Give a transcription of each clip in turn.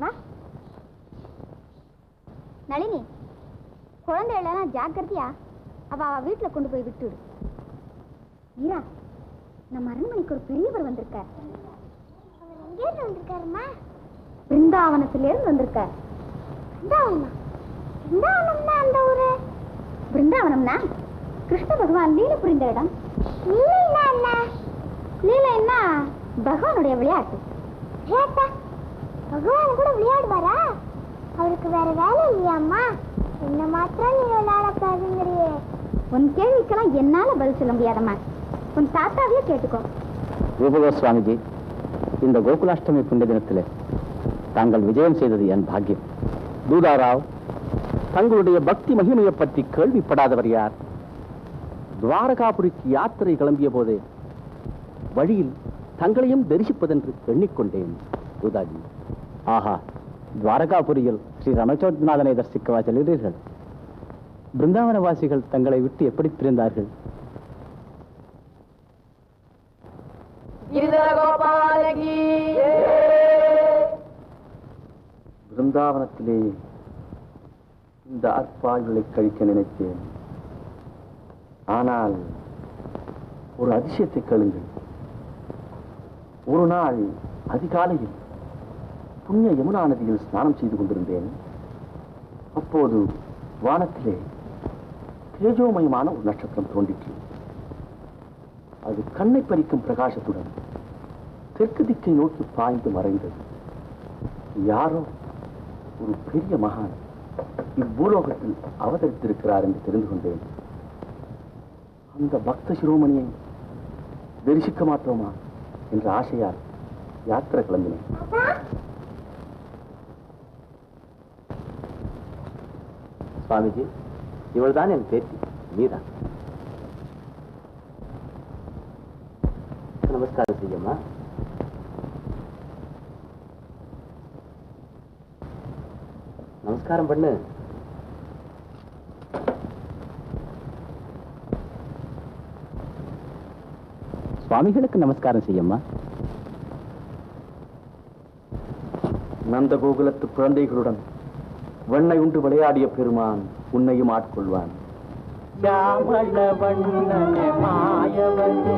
போலாம் வா. நளினி, குழந்தைகளெல்லாம் ஜாக்கிரதையா அவ வீட்டுல கொண்டு போய் விட்டுடு. ஈரா, நம்ம அரண்மனைக்கு ஒரு பெரியவர் வந்திருக்கார். எங்க வந்திருக்காருமா? பிருந்தாவனத்திலிருந்து வந்திருக்கார். பிருந்தாவனமா? பிருந்தாவனம்னா அந்த ஊரு? பிருந்தாவனம்னா கிருஷ்ண பகவான் லீலை புரிந்த இடம். லீலைன்னா என்ன? லீலைன்னா பகவானுடைய விளையாட்டு. விளையாட்டா? பகவான் கூட விளையாடுவாரா? அவருக்கு வேற வேலை இல்லையாம்மா? என்ன மாத்திரம் நீ விளையாடக்கூடாதுங்கிறியே. உன் கேள்விக்கெல்லாம் என்னால பதில் சொல்ல முடியாதம்மா. உன் தாத்தாவையே கேட்டுக்கோ. ரூபகோஸ்வாமிஜி, இந்த கோகுலாஷ்டமி புண்ணிய தினத்திலே தாங்கள் விஜயம் செய்தது என் பாக்கியம். தூதாராவ், தங்களுடைய பக்தி மகிமையை பற்றி கேள்விப்படாதவர் யார்? துவாரகாபுரிக்கு யாத்திரை கிளம்பிய போதே வழியில் தங்களையும் தரிசிப்பதென்று எண்ணிக்கொண்டேன் தூதாஜி. ஆஹா, துவாரகாபுரியில் ஸ்ரீ ரமச்சோத்நாதனை தரிசிக்கவா செல்கிறீர்கள்? பிருந்தாவனவாசிகள் தங்களை விட்டு எப்படி பிரிந்தார்கள்? பிருந்தாவனத்திலே இந்த அற்பாய்களை கழிக்க நினைத்தேன். ஆனால் ஒரு அதிசயத்தை கேளுங்கள். ஒரு நாள் அதிகாலையில் புண்ணிய யமுனா நதியில் ஸ்நானம் செய்து கொண்டிருந்தேன். அப்போது வானத்திலே தேஜோமயமான ஒரு நட்சத்திரம் தோன்றிற்று. அது கண்ணை பறிக்கும் பிரகாசத்துடன் தெற்கு திக்கை நோக்கி பாய்ந்து மறைந்தது. யாரோ ஒரு பெரிய மகான் இப்பூலோகத்தில் அவதரித்திருக்கிறார் என்று தெரிந்து கொண்டேன். அந்த பக்த சிரோமணியை தரிசிக்க மாட்டோமா என்ற ஆசையால் யாத்திரை கிளம்பினேன். சுவாமிஜி, இவள்தான் என் பேத்தி மீரா. நமஸ்காரம் செய்யம்மா. நமஸ்காரம் பண்ணு. சுவாமிகளுக்கு நமஸ்காரம் செய்யம்மா. நந்த கோகுலத்து குழந்தைகளுடன் வெண்ணை உண்டு விளையாடிய பெருமான் உன்னையும் ஆட்கொள்வான். श्यामल वंदन मायवने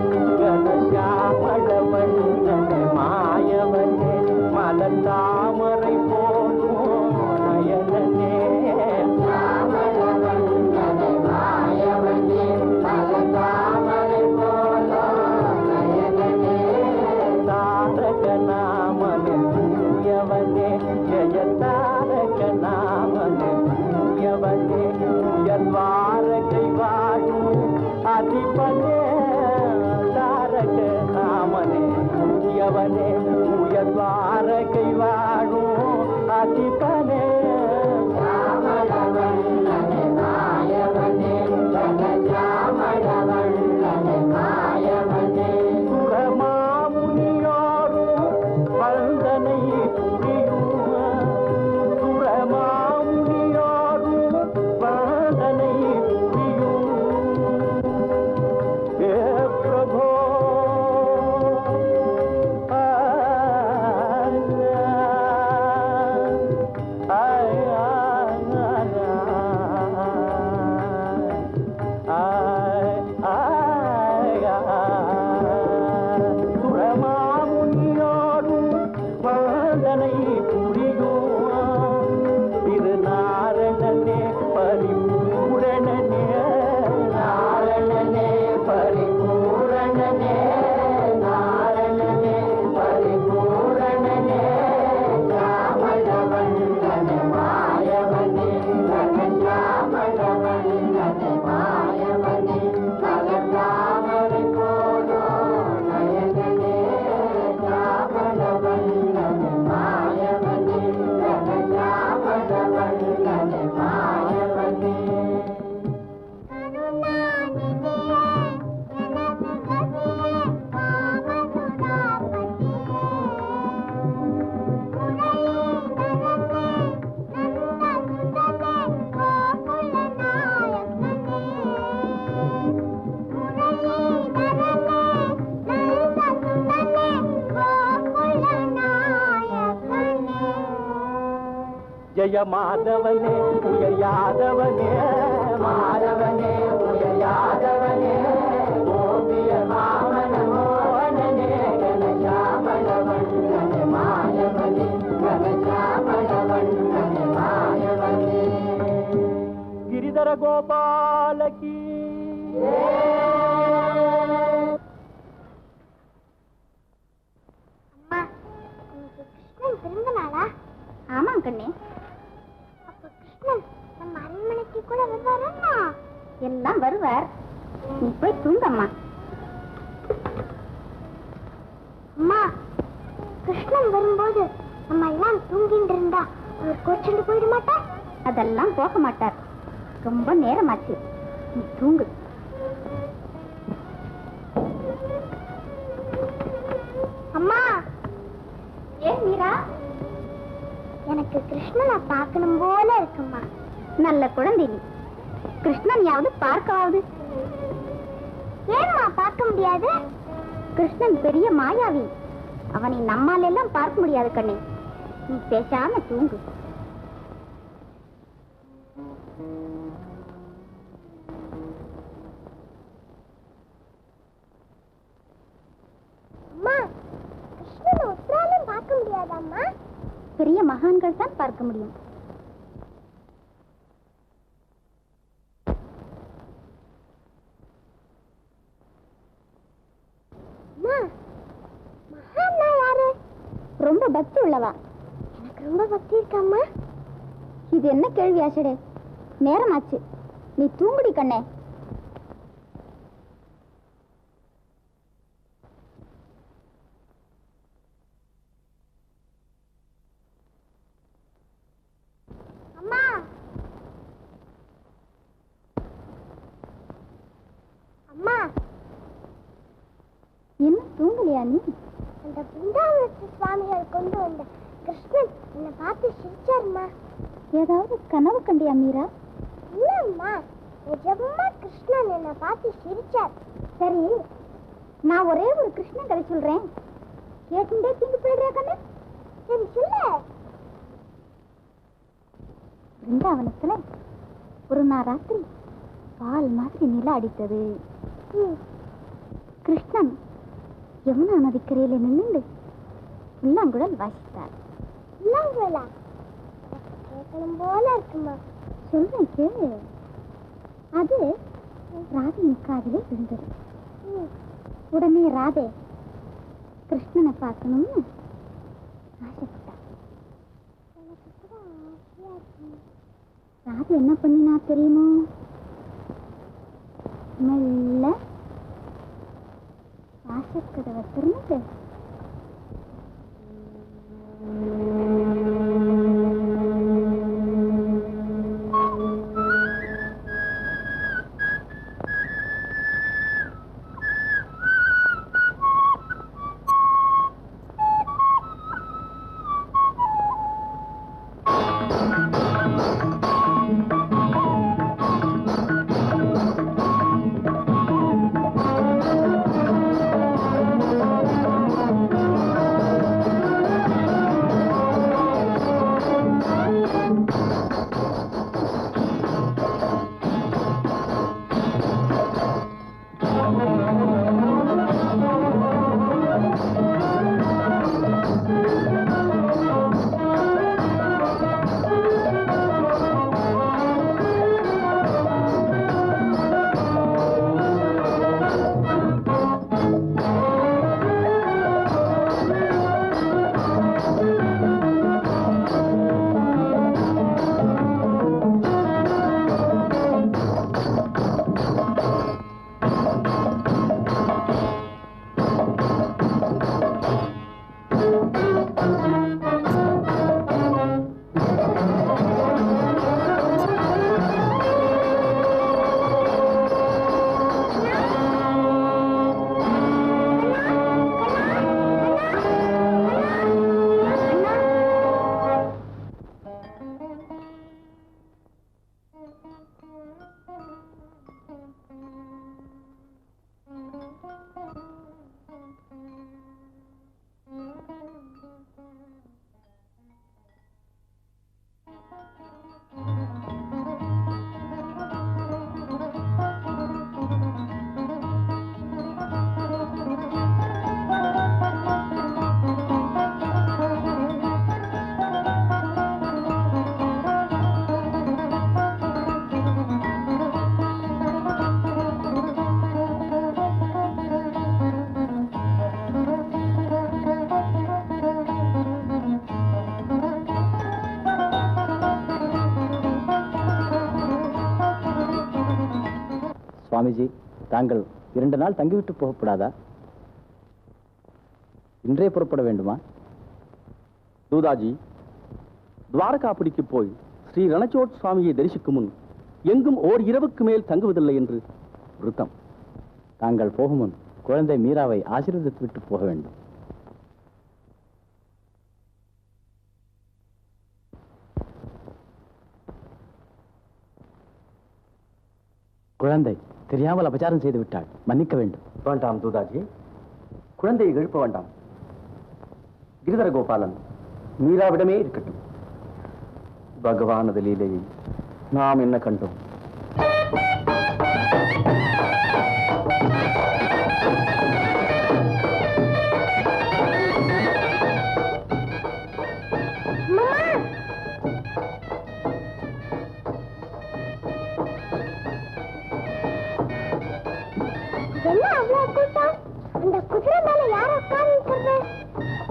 श्यामल वंदन मायवने मलतामரை போலும் நயனனே श्यामल वंदन मायवने मलतामரை போலும் நயனனே தாரக நாமனே தூயவனே ஜெய தாரக நாமனே தூயவனே துயர்வாரகை வாழும் அதிபனே தாரக நாமனே தூயவனே துயர்வாரகை வாழும் அதிபனே श्यामलवण्णने मायवने श्यामलवण्णने मायवने சுரமாமுனியோரும் பந்தனை புரியும் சுரமாமுனியோரும் பந்தனை புரியும் ஏ பிரபோ ஜெய மாதவனே உயர் யாதவனே மாதவனே உயர் யாதவனே கோபிய மாமன மோகனனே கனசாமளவண்ணனே மாயவனே கனசாமளவண்ணனே மாயவனே గిరిధర గోపాలకి அம்மா இன்னைக்கு கிருஷ்ணன் பிறந்த நாளா? ஆமாம் கண்ணே. அப்ப கிருஷ்ணன் நம்ம அரண்மனைக்கு கூட வருவாரா? எல்லாம் வருவார். நீ போய் தூங்கம்மா. அம்மா கிருஷ்ணன் வரும்போது நம்ம எல்லாம் தூங்கிட்டு இருந்தா அவர் கோச்சுண்டு போயிட மாட்டார்? அதெல்லாம் போக மாட்டார். ரொம்ப நேரமாச்சு, நீ தூங்கு. அம்மா. ஏன் மீரா? எனக்கு கிருஷ்ணனை பார்க்கணும் போல இருக்குமா. நல்ல குழந்தை நீ. கிருஷ்ணன் யாவது பார்க்காவது? ஏன்மா பார்க்க முடியாது? கிருஷ்ணன் பெரிய மாயாவி. அவனை நம்மால எல்லாம் பார்க்க முடியாது கண்ணே. நீ பேசாம தூங்கு. அம்மா கிருஷ்ணனை ஒருத்தராலும் பார்க்க முடியாதம்மா. பெரிய மகான்கள் தான் பார்க்க முடியும். மகான்னா யாரு? ரொம்ப பக்தி உள்ளவா. எனக்கு ரொம்ப பக்தி இருக்காம்மா. இது என்ன கேள்வி ஆசடே? நேரமாச்சு, நீ தூங்குடி கண்ணே. அம்மா அம்மா என்ன தூங்கலையா நீ? அந்த பிருந்தாவனத்து சுவாமிகள் கொண்டு வந்த கிருஷ்ணன் என்னை பார்த்து சிரிச்சாருமா. ஏதாவது கனவு கண்டியா மீரா? இல்லம்மா, நிஜமா கிருஷ்ணன் என்னை பார்த்து சிரிச்சார். சரி, நான் ஒரே ஒரு கிருஷ்ணன் கதை சொல்றேன், கேட்டுட்டே தூங்கி போயிடுறியா கண்ணு? சரி சொல்லு. பிருந்தாவனத்துல ஒரு நாள் ராத்திரி பால் மாதிரி நிலா அடித்தது. கிருஷ்ணன் யமுனா நதிக்கரையில நின்று புல்லாங்குழல் வாசித்தார். புல்லாங்குழலா? கேட்கணும் போல இருக்குமா. சொல்றேன் கேளு. அது ராதையின் காதிலே விழுந்தது. உடனே ராதே கிருஷ்ணனை பார்க்கணும்னு ஆசைப்பட்டா. ராதை என்ன பண்ணினா தெரியுமோ? மெல்ல வாசக்கதவை திறந்து சுவாமிஜி, தாங்கள் 2 நாள் தங்கிவிட்டு போகக்கூடாதா? இன்றே புறப்பட வேண்டுமா? தூதாஜி, துவாரகாபுரிக்கு போய் ஸ்ரீ ரணச்சோட் சுவாமியை தரிசிக்கும் முன் எங்கும் ஓர் இரவுக்கு மேல் தங்குவதில்லை என்று விருத்தம். தாங்கள் போகும் முன் குழந்தை மீராவை ஆசீர்வதித்து விட்டு போக வேண்டும். குழந்தை தெரியாமல் அபச்சாரம் செய்து விட்டாள், மன்னிக்க வேண்டும். வேண்டாம் தூதாஜி, குழந்தையை எழுப்ப வேண்டாம். கிரிதர கோபாலன் மீராவிடமே இருக்கட்டும். பகவானது லீலையை நாம் என்ன கண்டோம்?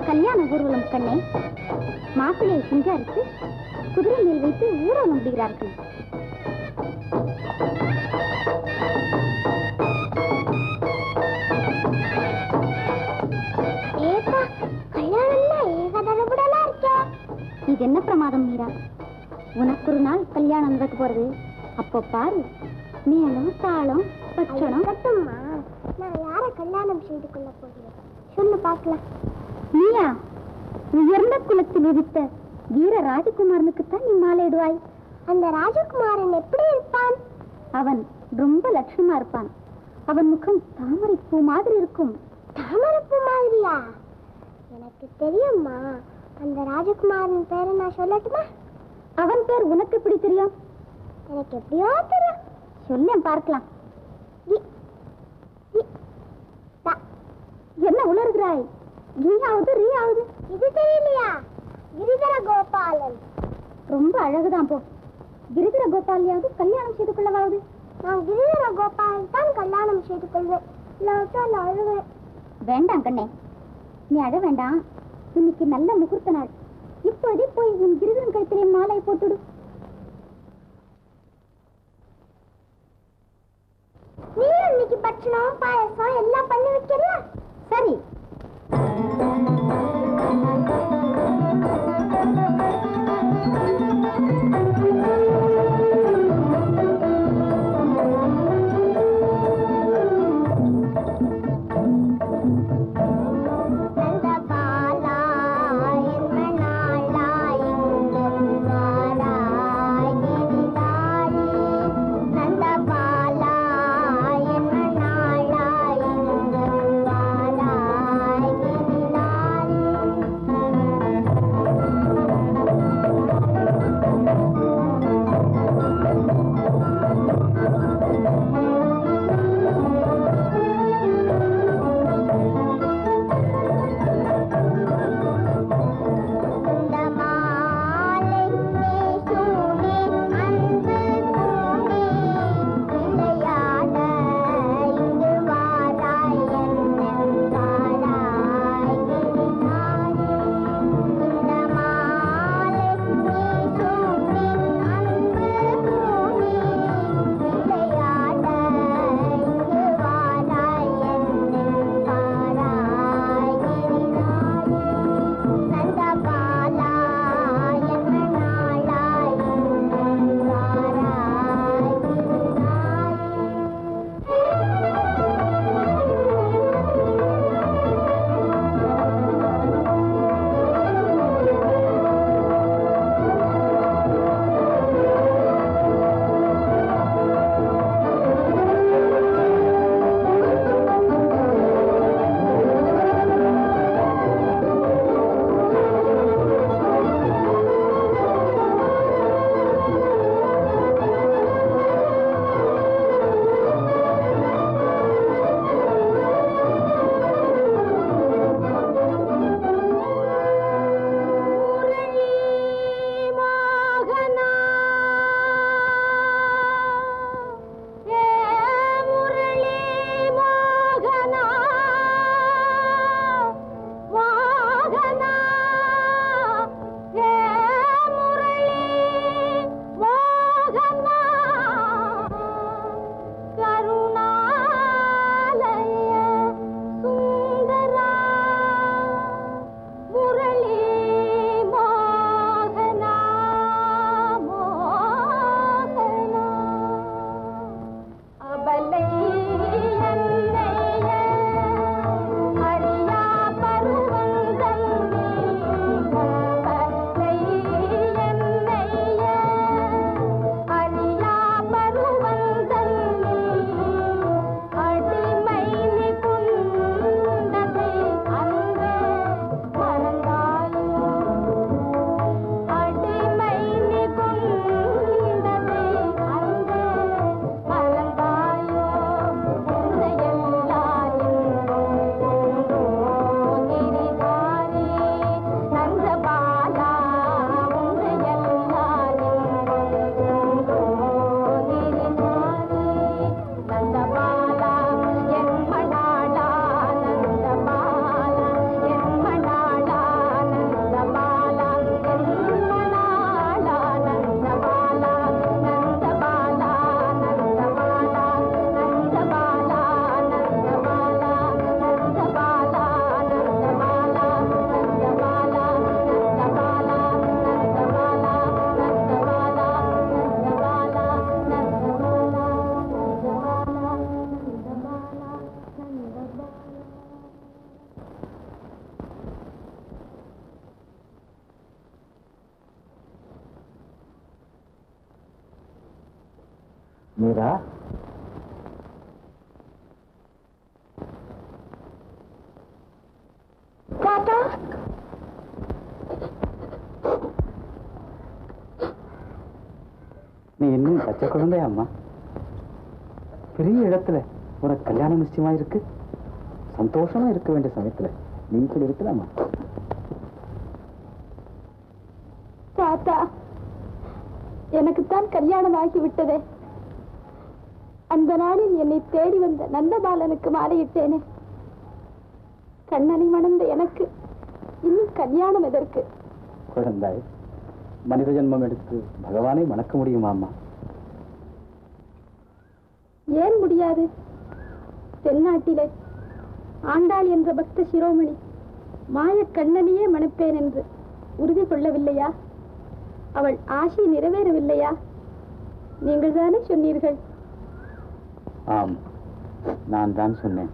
கல்யாண ஊர்வலம் கண்ணே, மாப்பிள்ளையை சிங்காரித்து குதிரை மேல் வைத்து ஊர்வலம் விடுகிறார்கள். இது என்ன பிரமாதம் மீரா? உனக்கு ஒரு நாள் கல்யாணம் நடக்க போறது. அப்போ பாரு, மேலும் தாளம் பட்சணம். கட்டுமா, நான் யாரை கல்யாணம் செய்து கொள்ள போகிறேன் சொல்லு பார்க்கலாம். நீயா? உயர்ந்த குலத்தில் உதித்த வீர ராஜகுமாரனுக்குத்தான் நீ மாலையிடுவாய். அந்த ராஜகுமாரன் எப்படி இருப்பான்? அவன் ரொம்ப லட்சணமா இருப்பான். அவன் முகம் தாமரை பூ மாதிரி இருக்கும். தாமரை பூ மாதிரியா? எனக்கு தெரியுமா. அந்த ராஜகுமாரன் பேரை நான் சொல்லட்டுமா? அவன் பேர் உனக்கு எப்படி தெரியும்? எனக்கு எப்படியோ தெரியும். சொல்ல பார்க்கலாம். என்ன உணர்கிறாய்? நீயாவது ரீயாவது இது தெரியலையா? கிரிதர கோபாலன். ரொம்ப அழகுதான் போ. கிரிதர கோபாலியாவது கல்யாணம் செய்து கொள்ளவாவது? நான் கிரிதர கோபாலன் தான் கல்யாணம் செய்து கொள்வேன். அழுவேன். வேண்டாம் கண்ணே, நீ அழ வேண்டாம். இன்னைக்கு நல்ல முகூர்த்த நாள். இப்போதே போய் உன் கிரிதரன் கழுத்திலே மாலை போட்டுடு. நீ இன்னைக்கு பட்சணம் பாயசம் எல்லாம் பண்ணி வைக்கிறியா? சரி. மீரா, தாத்தா, நீ இன்னும் பச்சை குழந்தையா அம்மா? பெரிய இடத்துல உனக்கு கல்யாணம் நிச்சயமா இருக்கு. சந்தோஷமா இருக்க வேண்டிய சமயத்துல நீ இப்படி இருக்கலாமா? தாத்தா, எனக்குத்தான் கல்யாணம் ஆகிவிட்டதே. அந்த நாளில் என்னை தேடி வந்த நந்தபாலனுக்கு மாலையிட்டேனே. கண்ணனை மணந்த எனக்கு இன்னும் கல்யாணம் எதற்கு? குழந்தாய், மனித ஜென்மம் எடுத்து பகவானை மணக்க முடியுமா அம்மா? ஏன் முடியாது? தென்னாட்டிலே ஆண்டாள் என்ற பக்த சிரோமணி மாய கண்ணனையே மணப்பேன் என்று உறுதி கொள்ளவில்லையா? அவள் ஆசை நிறைவேறவில்லையா? நீங்கள் தானே சொன்னீர்கள். ஆம், நான் தான் சொன்னேன்.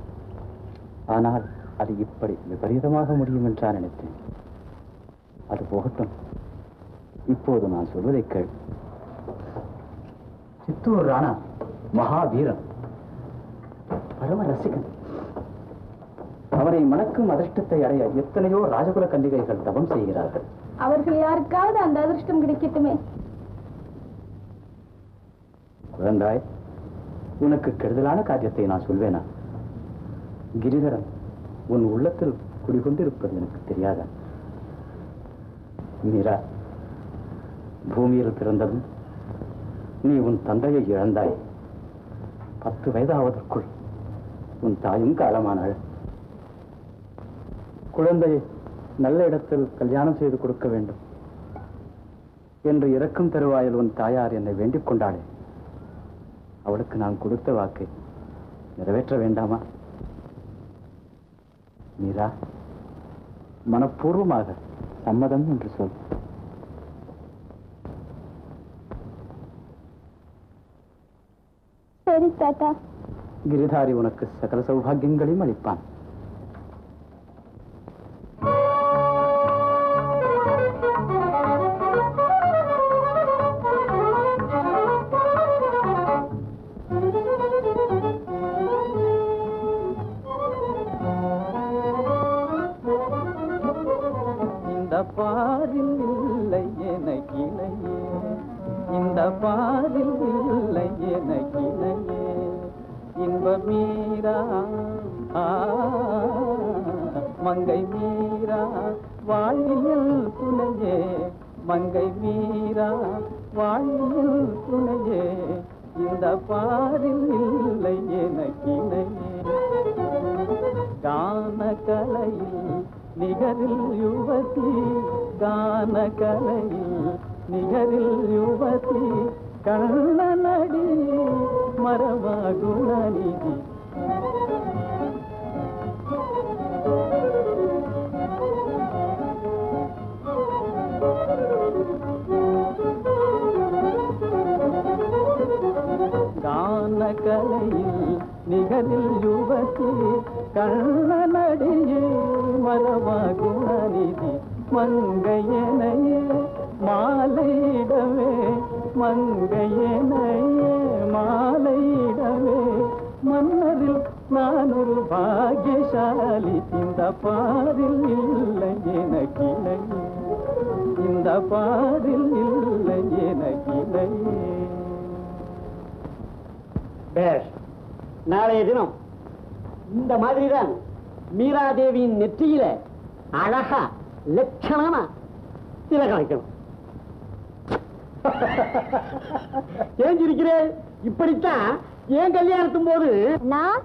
ஆனால் அது இப்படி விபரீதமாக முடியும் என்றா நினைத்தேன். அது போகட்டும். இப்போது நான் சொல்வதை கேள். சித்தூர் ராணா மகாவீரன், பரம ரசிகன். அவரை மணக்கும் அதிர்ஷ்டத்தை அடைய எத்தனையோ ராஜகுல கன்னிகைகள் தவம் செய்கிறார்கள். அவர்கள் யாருக்காவது அந்த அதிர்ஷ்டம் கிடைக்கட்டுமே. குழந்தாய், உனக்கு கெடுதலான காரியத்தை நான் சொல்வேனா? கிரிதரன் உன் உள்ளத்தில் குடிகொண்டிருப்பது எனக்கு தெரியாதா? மீரா, பூமியில் பிறந்ததும் நீ உன் தந்தையை இழந்தாய். 10 வயதாவதற்குள் உன் தாயும் காலமானாள். குழந்தையை நல்ல இடத்தில் கல்யாணம் செய்து கொடுக்க வேண்டும் என்று இறக்கும் தருவாயில் உன் தாயார் என்னை வேண்டிக் கொண்டாளே. அவளுக்கு நான் கொடுத்த வாக்கை நிறைவேற்ற வேண்டாமா? மீரா, மனப்பூர்வமாக சம்மதம் என்று சொல். சரி தாத்தா. கிரிதாரி உனக்கு சகல சௌபாகியங்களையும் அளிப்பான். இந்த பாரில் இல்லை எனக்கிளையே, இந்த பாரில் இல்லை எனக்கிளையே, இன்ப மீரா மங்கை மீரா வாழ்வியல் துணையே, மங்கை மீரா வாழ்வியல் துணையே, இந்த பாரில் இல்லை எனக்கிளையே. கான கலையில் நிகரில் யுவதி, கான கலையில் நிகரில் யுவதி, கண்ணனடி மரமாகுணநிதி. கான கலையில் நிகரில் யுவதி, கண்ணனடியே மரமாகுணநிதி. மங்கையனையே மாலையிடவே, மங்கையனையே மாலையிடவே, மன்னரில் நான் ஒரு பாக்கியசாலி. இந்த பாரில் இல்லை எனக்கிளையே, இந்த பாரில் இல்லை எனக்கிளையே. பேஷ். நாளைய தினம் இந்த மாதிரிதான் மீராதேவியின் நெற்றியில அழகா லட்சணமா திலகம் வைக்கணும். ஏன் இருக்கிறேன்? இப்படித்தான் ஏன் கல்யாணத்தும் போது நான்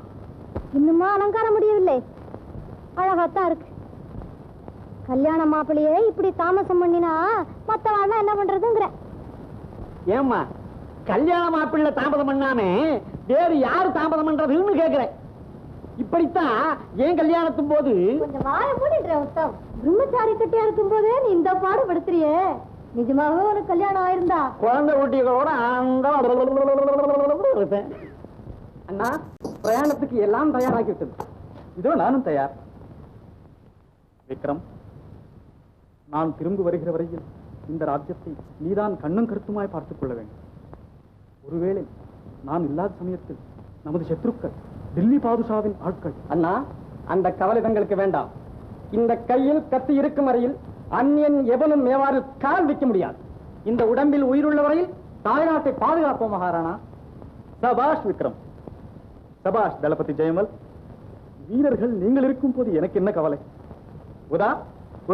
இன்னுமா அலங்காரம் முடியவில்லை. அழகாத்தான் இருக்கு. கல்யாண மாப்பிள்ளையே இப்படி தாமசம் பண்ணினா மத்தவாழ்னா என்ன பண்றதுங்கிற. ஏம்மா கல்யாண மாப்பிள்ளை தாமதம் பண்ணாம வேறு யாரு தாமதம் பண்றதுன்னு கேக்குறேன். இப்படித்தான் ஏன் கல்யாணத்தும் போது கொஞ்சம் வாய மூடிடுற உத்தம். பிரம்மச்சாரி கட்டியா இருக்கும் போதே நீ இந்த பாடு படுத்துறியே. நிஜமாவே ஒரு கல்யாணம் ஆயிருந்தா குழந்தை ஊட்டிகளோட இருப்பேன். அண்ணா, பிரயாணத்துக்கு எல்லாம் தயாராகி விட்டது. இதோ நானும் தயார். விக்ரம், நான் திரும்பி வருகிற வரையில் இந்த ராஜ்யத்தை நீதான் கண்ணும் கருத்துமாய் பார்த்துக் கொள்ள வேண்டும். ஒருவேளை நான் இல்லாத சமயத்தில் நமது சத்ருக்கள் டெல்லி பாதுஷாவின் ஆட்கள். அண்ணா, அந்த கவலை தங்களுக்கு வேண்டாம். இந்த கையில் கத்தி இருக்கும் வரையில் அந்நியன் எவனும் மேவாரில் கால் வைக்க முடியாது. இந்த உடம்பில் உயிருள்ள வரையில் தாய்நாட்டை பாதுகாப்போம் மகாராணா. சபாஷ் விக்ரம், சபாஷ் தளபதி ஜெயமல். வீரர்கள் நீங்கள் இருக்கும் போது எனக்கு என்ன கவலை? உதா,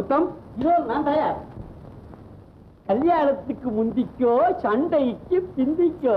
உத்தம், இதோ நான் தயார். கல்யாணத்துக்கு முந்திக்கோ, சண்டைக்கு பிந்திக்கோ.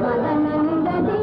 மதனந்ததி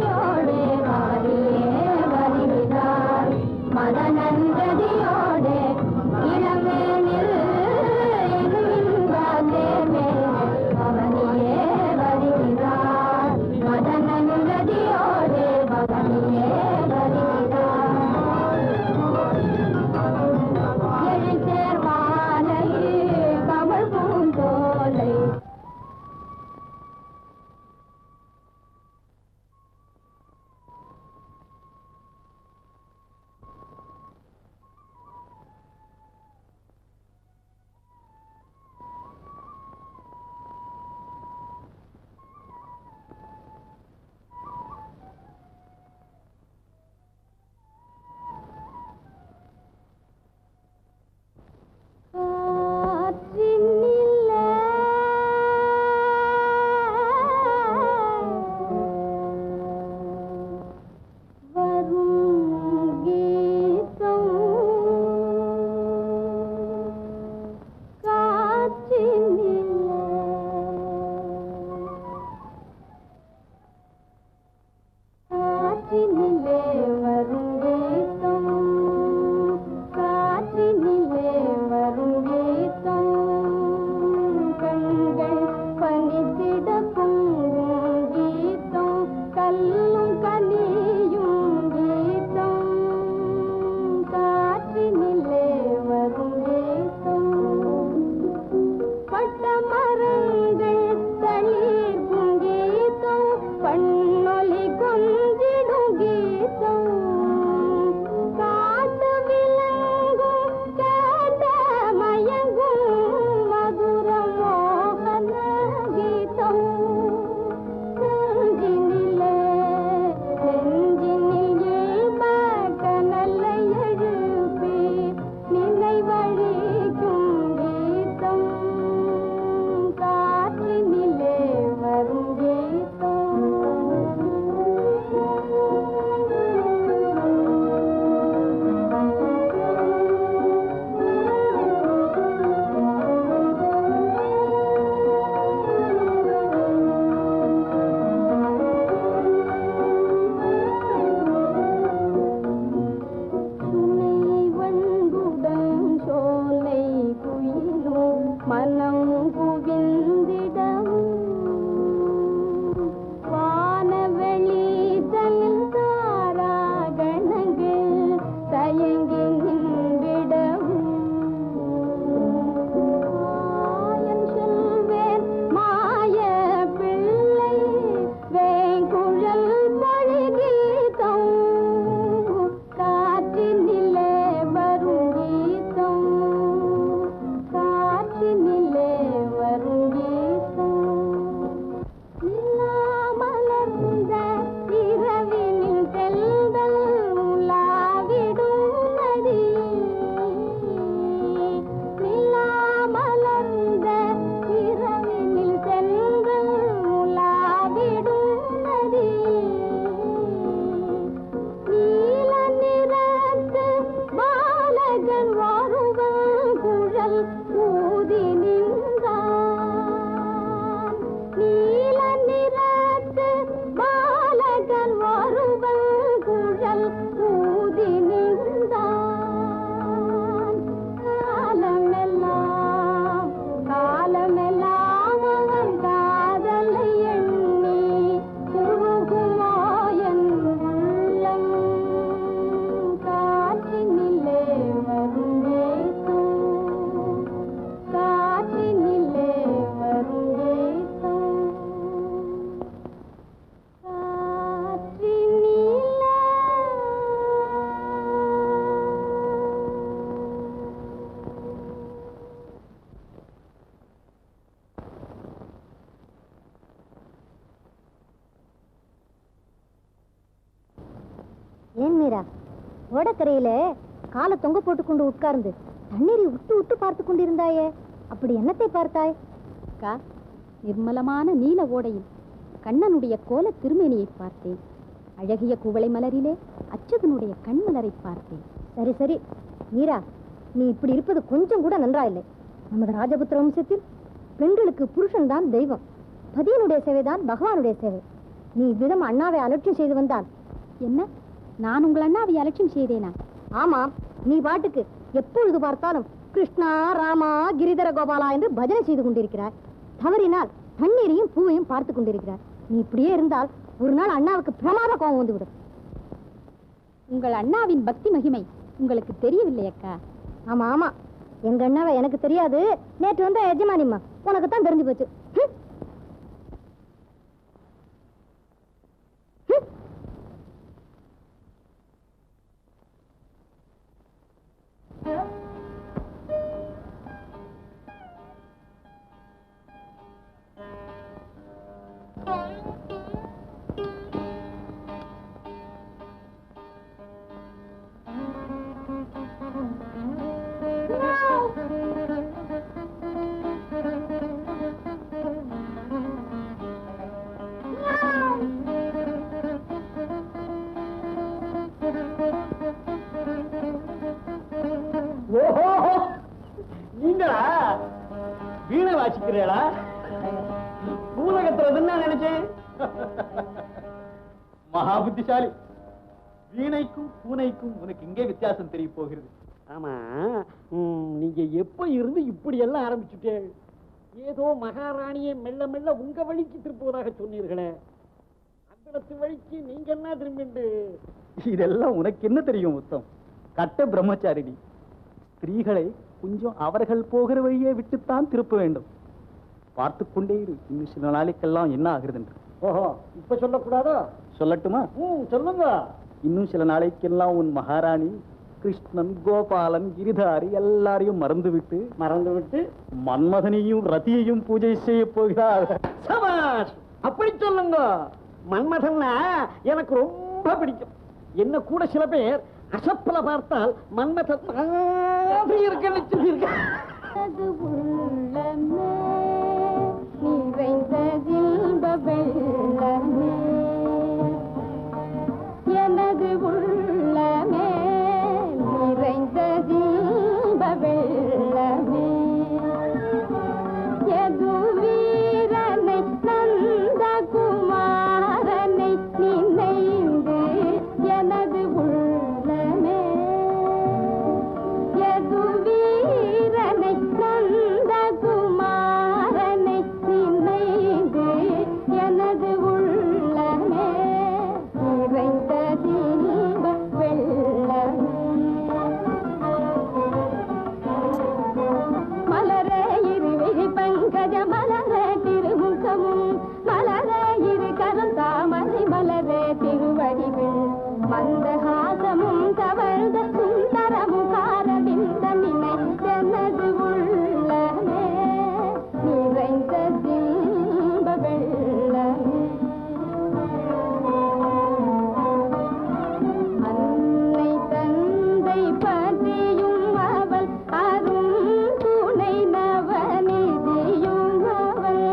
ஏன் மீரா, ஓடக்கரையில காலை தொங்க போட்டு கொண்டு உட்கார்ந்து தண்ணீரை விட்டு விட்டு பார்த்து கொண்டிருந்தாயே, அப்படி என்னத்தை பார்த்தாய்? அக்கா, நிர்மலமான நீல ஓடையில் கண்ணனுடைய கோல திருமேனியை பார்த்தேன். அழகிய குவளை மலரிலே அச்சுதனுடைய கண்மலரை பார்த்தேன். சரி சரி மீரா, நீ இப்படி இருப்பது கொஞ்சம் கூட நன்றாயில்லை. நமது ராஜபுத்திர வம்சத்தில் பெண்களுக்கு புருஷன் தான் தெய்வம், பதியனுடைய சேவைதான் பகவானுடைய சேவை. நீ இவ்விதம் அண்ணாவை அலட்சியம் செய்து வந்தால் என்ன? நான் உங்கள் அண்ணாவை அலட்சியம் செய்தேனா? ஆமாம், நீ பாட்டுக்கு எப்பொழுது பார்த்தாலும் கிருஷ்ணா ராமா கிரிதர கோபாலா என்று பஜனை செய்து கொண்டிருக்கிறாய். தவறினால் தண்ணீரையும் பூவையும் பார்த்து கொண்டிருக்கிறாய். நீ இப்படியே இருந்தால் ஒரு நாள் அண்ணாவுக்கு பிரமாத கோபம் வந்துவிடும். உங்கள் அண்ணாவின் பக்தி மகிமை உங்களுக்கு தெரியவில்லை அக்கா. ஆமா ஆமா, எங்க அண்ணாவை எனக்கு தெரியாது. நேற்று வந்த எஜமானிம்மா உனக்கு தான் தெரிஞ்சு போச்சு. நீங்களா வீணை வாசிக்கிறீங்களா? பூலகத்துறதுன்னு நினைச்சேன். மகா புத்திசாலி. வீணைக்கும் பூனைக்கும் உனக்கு இங்கே வித்தியாசம் தெரிய போகிறது. ஆமா, நீங்க எப்ப இருந்து இப்படி எல்லாம் ஆரம்பிச்சுட்டே? ஏதோ மகாராணியை மெல்ல மெல்ல உங்க வழிக்கு திருப்புவதாக சொன்னீர்களே, அந்த வழிக்கு நீங்க என்ன திரும்பிண்டு? இதெல்லாம் உனக்கு என்ன தெரியும் உத்தம்? கட்ட பிரம்மச்சாரிடி. ஸ்திரீகளை கொஞ்சம் அவர்கள் போகிற வழியே விட்டுத்தான் திருப்ப வேண்டும். பார்த்து கொண்டே இரு, இன்னும் சில நாளைக்கெல்லாம் என்ன ஆகுறது என்று. ஓஹோ, இப்ப சொல்லக்கூடாதோ? சொல்லட்டுமா? சொல்லுங்க. இன்னும் சில நாளைக்கெல்லாம் உன் மகாராணி கிருஷ்ணன், கோபாலன், கிரிதாரி எல்லாரையும் மறந்துவிட்டு மன்மதனையும் ரதியையும் பூஜை செய்ய போகிறார். சபாஷ், அப்படி சொல்லுங்க. மன்மதன்னா எனக்கு ரொம்ப பிடிக்கும். என்ன கூட சில பேர் அசப்பல பார்த்தால் மன்மதன் மாதிரி இருக்குன்னு சொல்லியிருக்க. எனது உள்ளமே நிறைந்தது வெள்ளமே, எது வீரனை நந்த குமாரனை நினைந்து எனது உள்ளமே, எது வீரனை நந்த குமாரனை நினைந்து எனது உள்ளமே நிறைந்தது வெள்ளமே. மலரே இருவிழி பங்கஜ மலரே திருமுகமும், மலரே இரு கரம் தாமரை மலரே திருவடிவில், மந்தஹாசமும் தவழ்ந்த சுந்தர முகாரவிந்த நினை எனது உள்ளமே நிறைந்த தீப வெள்ளமே. அன்னை தந்தை பற்றியும் அவள் அரும் துணை நவநிதியும் அவள்,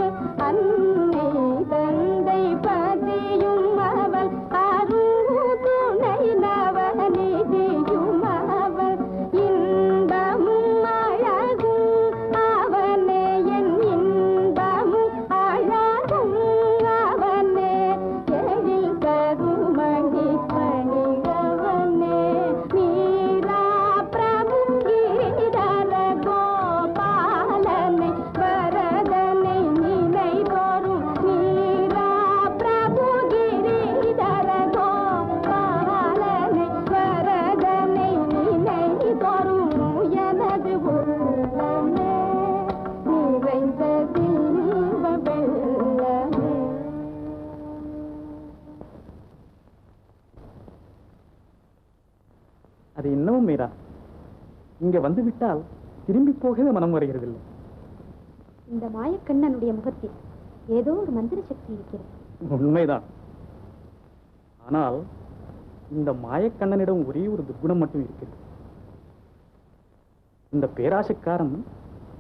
அன்னை தந்தை பற்றியும் அவள் அரும் துணை நவநிதியும் அவள், இன்பமும் அழகும் அவனே என் இன்பமும் அழகும் அவனே, எழில் கருமணி பணிகவனே, மீரா பிரபு கிரிதர கோபாலனை வரதனை நினை தோறும், மீரா பிரபு கிரிதர கோபாலனை வரதனை நினை தோறும், எனது உள்ளமே நிறைந்த தீப வெள்ளமே. அது இன்னமும் மீரா, இங்க வந்து விட்டால் திரும்பி போகவே மனம் வருகிறதில்லை. இந்த மாயக்கண்ணனுடைய முகத்தில் ஏதோ ஒரு மந்திர சக்தி இருக்கிறது. உண்மைதான். ஆனால் இந்த மாயக்கண்ணனிடம் ஒரே ஒரு துர்குணம் மட்டும் இருக்கிறது. இந்த பேராசைக்காரன்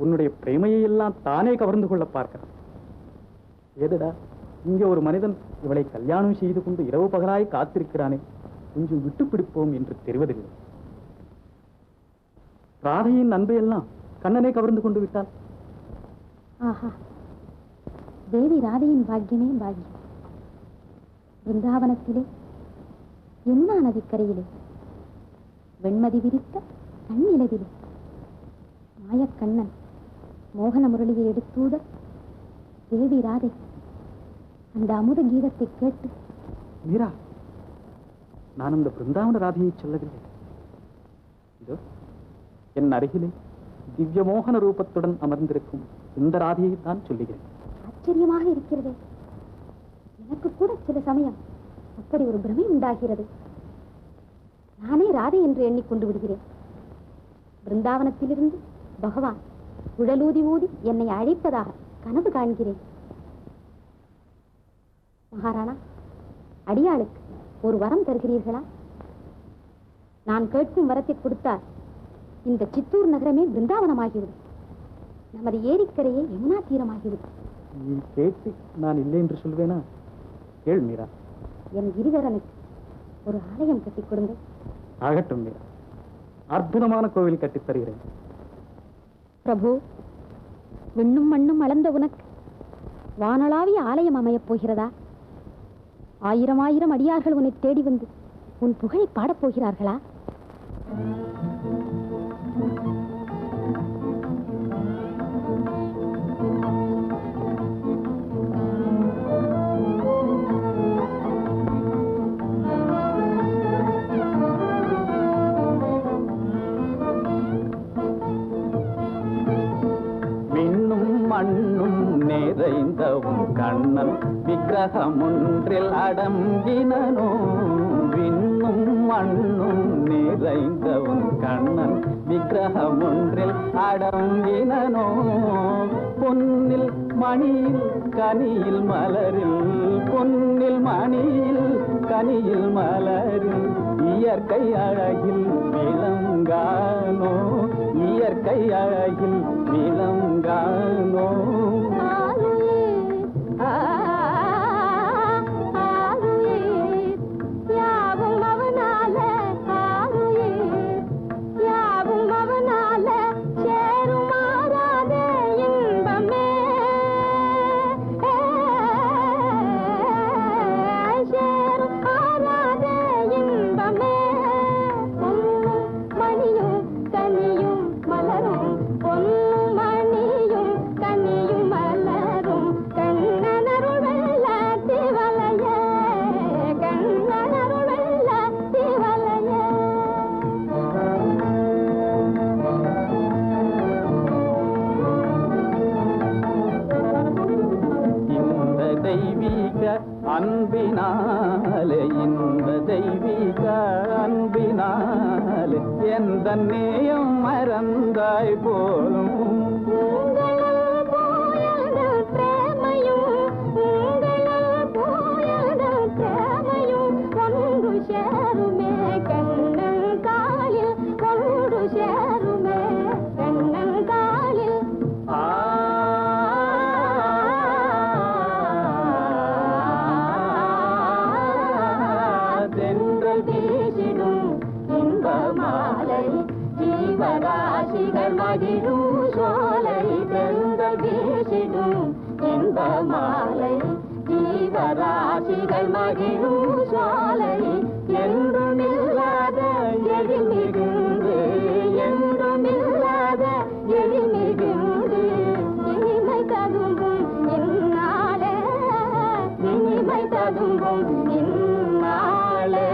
உன்னுடைய பிரேமையை எல்லாம் தானே கவர்ந்து கொள்ள பார்க்கிறான். ஏதடா, இங்கே ஒரு மனிதன் இவளை கல்யாணம் செய்து கொண்டு இரவு பகலாய் காத்திருக்கிறானே, கொஞ்சம் விட்டு பிடிப்போம் என்று தெரிவதில்லை. ராதையின் அன்பையெல்லாம் கண்ணனை கவர்ந்து கொண்டு விட்டாள். ஆஹா, தேவி ராதையின் பாக்கியமே பாக்கியம். பிருந்தாவனத்திலே யமுனா நதிக்கரையிலே வெண்மதி விரித்த கண்ணிலவிலே மாயக்கண்ணன் மோகன முரளியை எடுத்தூத தேவி ராதை அந்த அமுத கீதத்தை கேட்டு. மீரா, நான் அந்த பிருந்தாவன ராதையை சொல்லவில்லை. இதோ என் அருகிலே திவ்ய மோகன ரூபத்துடன் அமர்ந்திருக்கும் இந்த ராதையை தான் சொல்லுகிறேன். ஆச்சரியமாக இருக்கிறது. எனக்கு கூட சில சமயம் அப்படி ஒரு பிரமை உண்டாகிறது. நானே ராதை என்று எண்ணிக்கொண்டு விடுகிறேன். பிருந்தாவனத்திலிருந்து பகவான் குழலூதி ஊதி என்னை அழைப்பதாக கனவு காண்கிறேன். மகாராணா, அடியாளுக்கு ஒரு வரம் தருகிறீர்களா? நான் கேட்கும் வரத்தை கொடுத்தால் இந்த சித்தூர் நகரமே பிருந்தாவனமாகிவிடும். நமது ஏரிக்கரையே யமுனா தீரமாகிவிடும். நீ கேட்டு நான் இல்லை என்று சொல்வேனா? கேள் மீரா. என் கிரிதரனுக்கு ஒரு ஆலயம் கட்டிக் கொடுங்க. ஆகட்டும் மீரா, அற்புதமான கோவில் கட்டித் தருகிறேன். பிரபு, விண்ணும் மண்ணும் அளந்த உனக்கு வானளாவிய ஆலயம் அமையப் போகிறதா? ஆயிரம் ஆயிரம் அடியார்கள் உன்னை தேடி வந்து உன் புகழை பாடப் போகிறார்களா? மண்ணும் நிறைந்தவும் கண்ணன் விக்கிரகம் ஒன்றில் அடங்கினோ. விண்ணும் மண்ணும் நிறைந்தவும் கண்ணன் விக்கிரகம் ஒன்றில் அடங்கினோ. பொன்னில் மணியில் கனியில் மலரில், பொன்னில் மணியில் கனியில் மலரில் இயற்கை அழகில் விளங்கானோ. இயற்கை அழகில் விளங்கானோ. அன்பினாலே, இந்த தெய்வீக அன்பினாலே எந்த நேயம் மறந்தாய் போலும். ஜீவராசிகள் மகிழும் சோலை தென்றல் வீசிடும் இன்ப மாலை. ஜீவராசிகள் மகிழும் சோலை என்றுமில்லாத எழில் மிகுந்து, என்றுமில்லாத எழில் மிகுந்து இனிமை ததும்பும் இந்நாளே, இனிமை ததும்பும் இந்நாளே.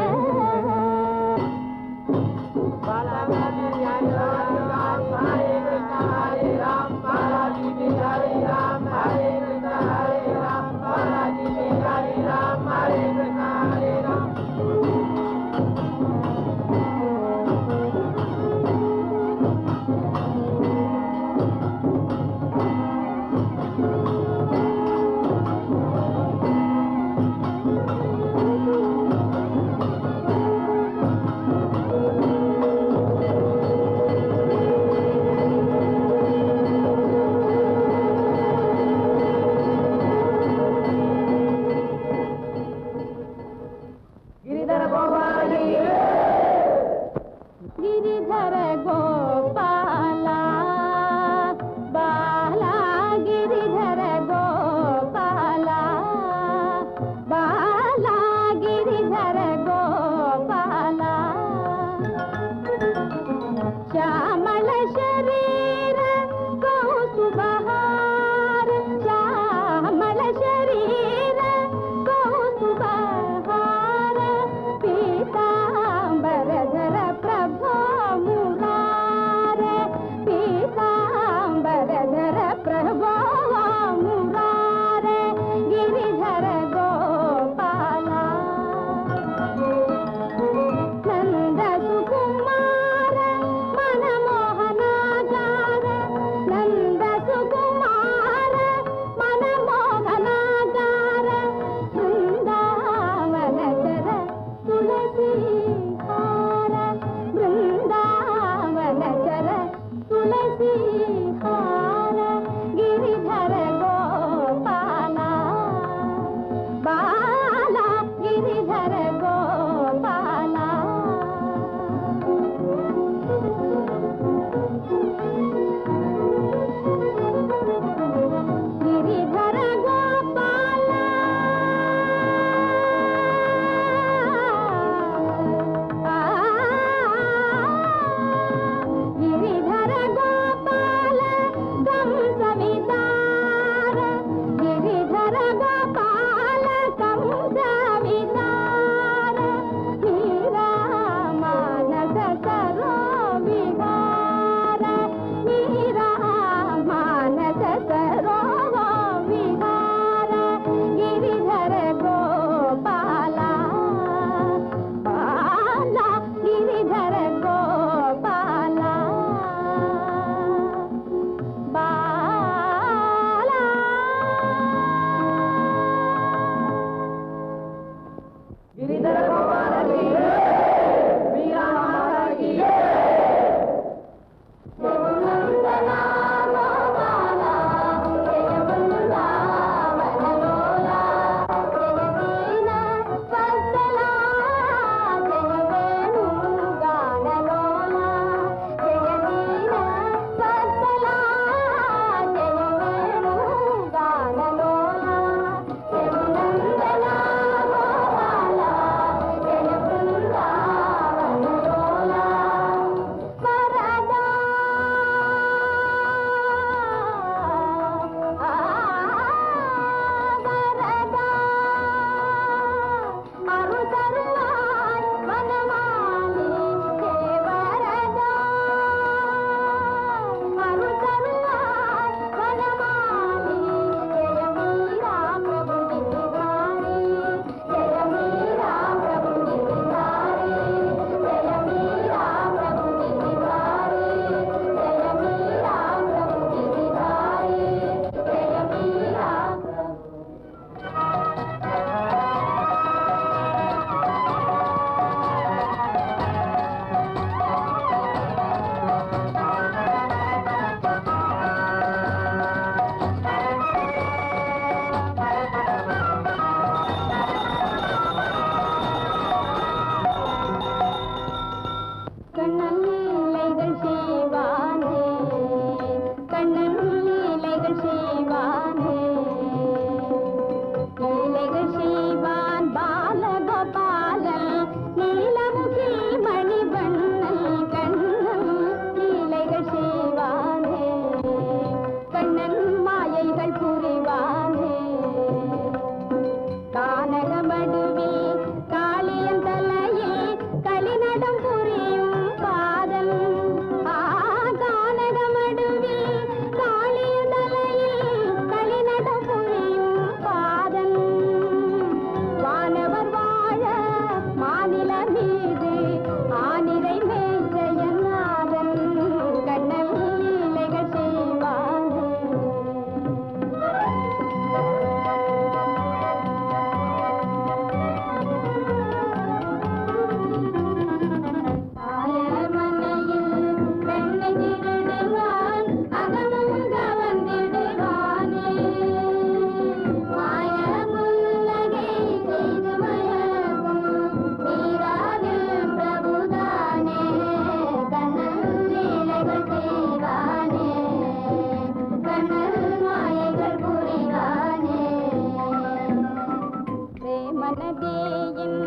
பிரேமநதியின்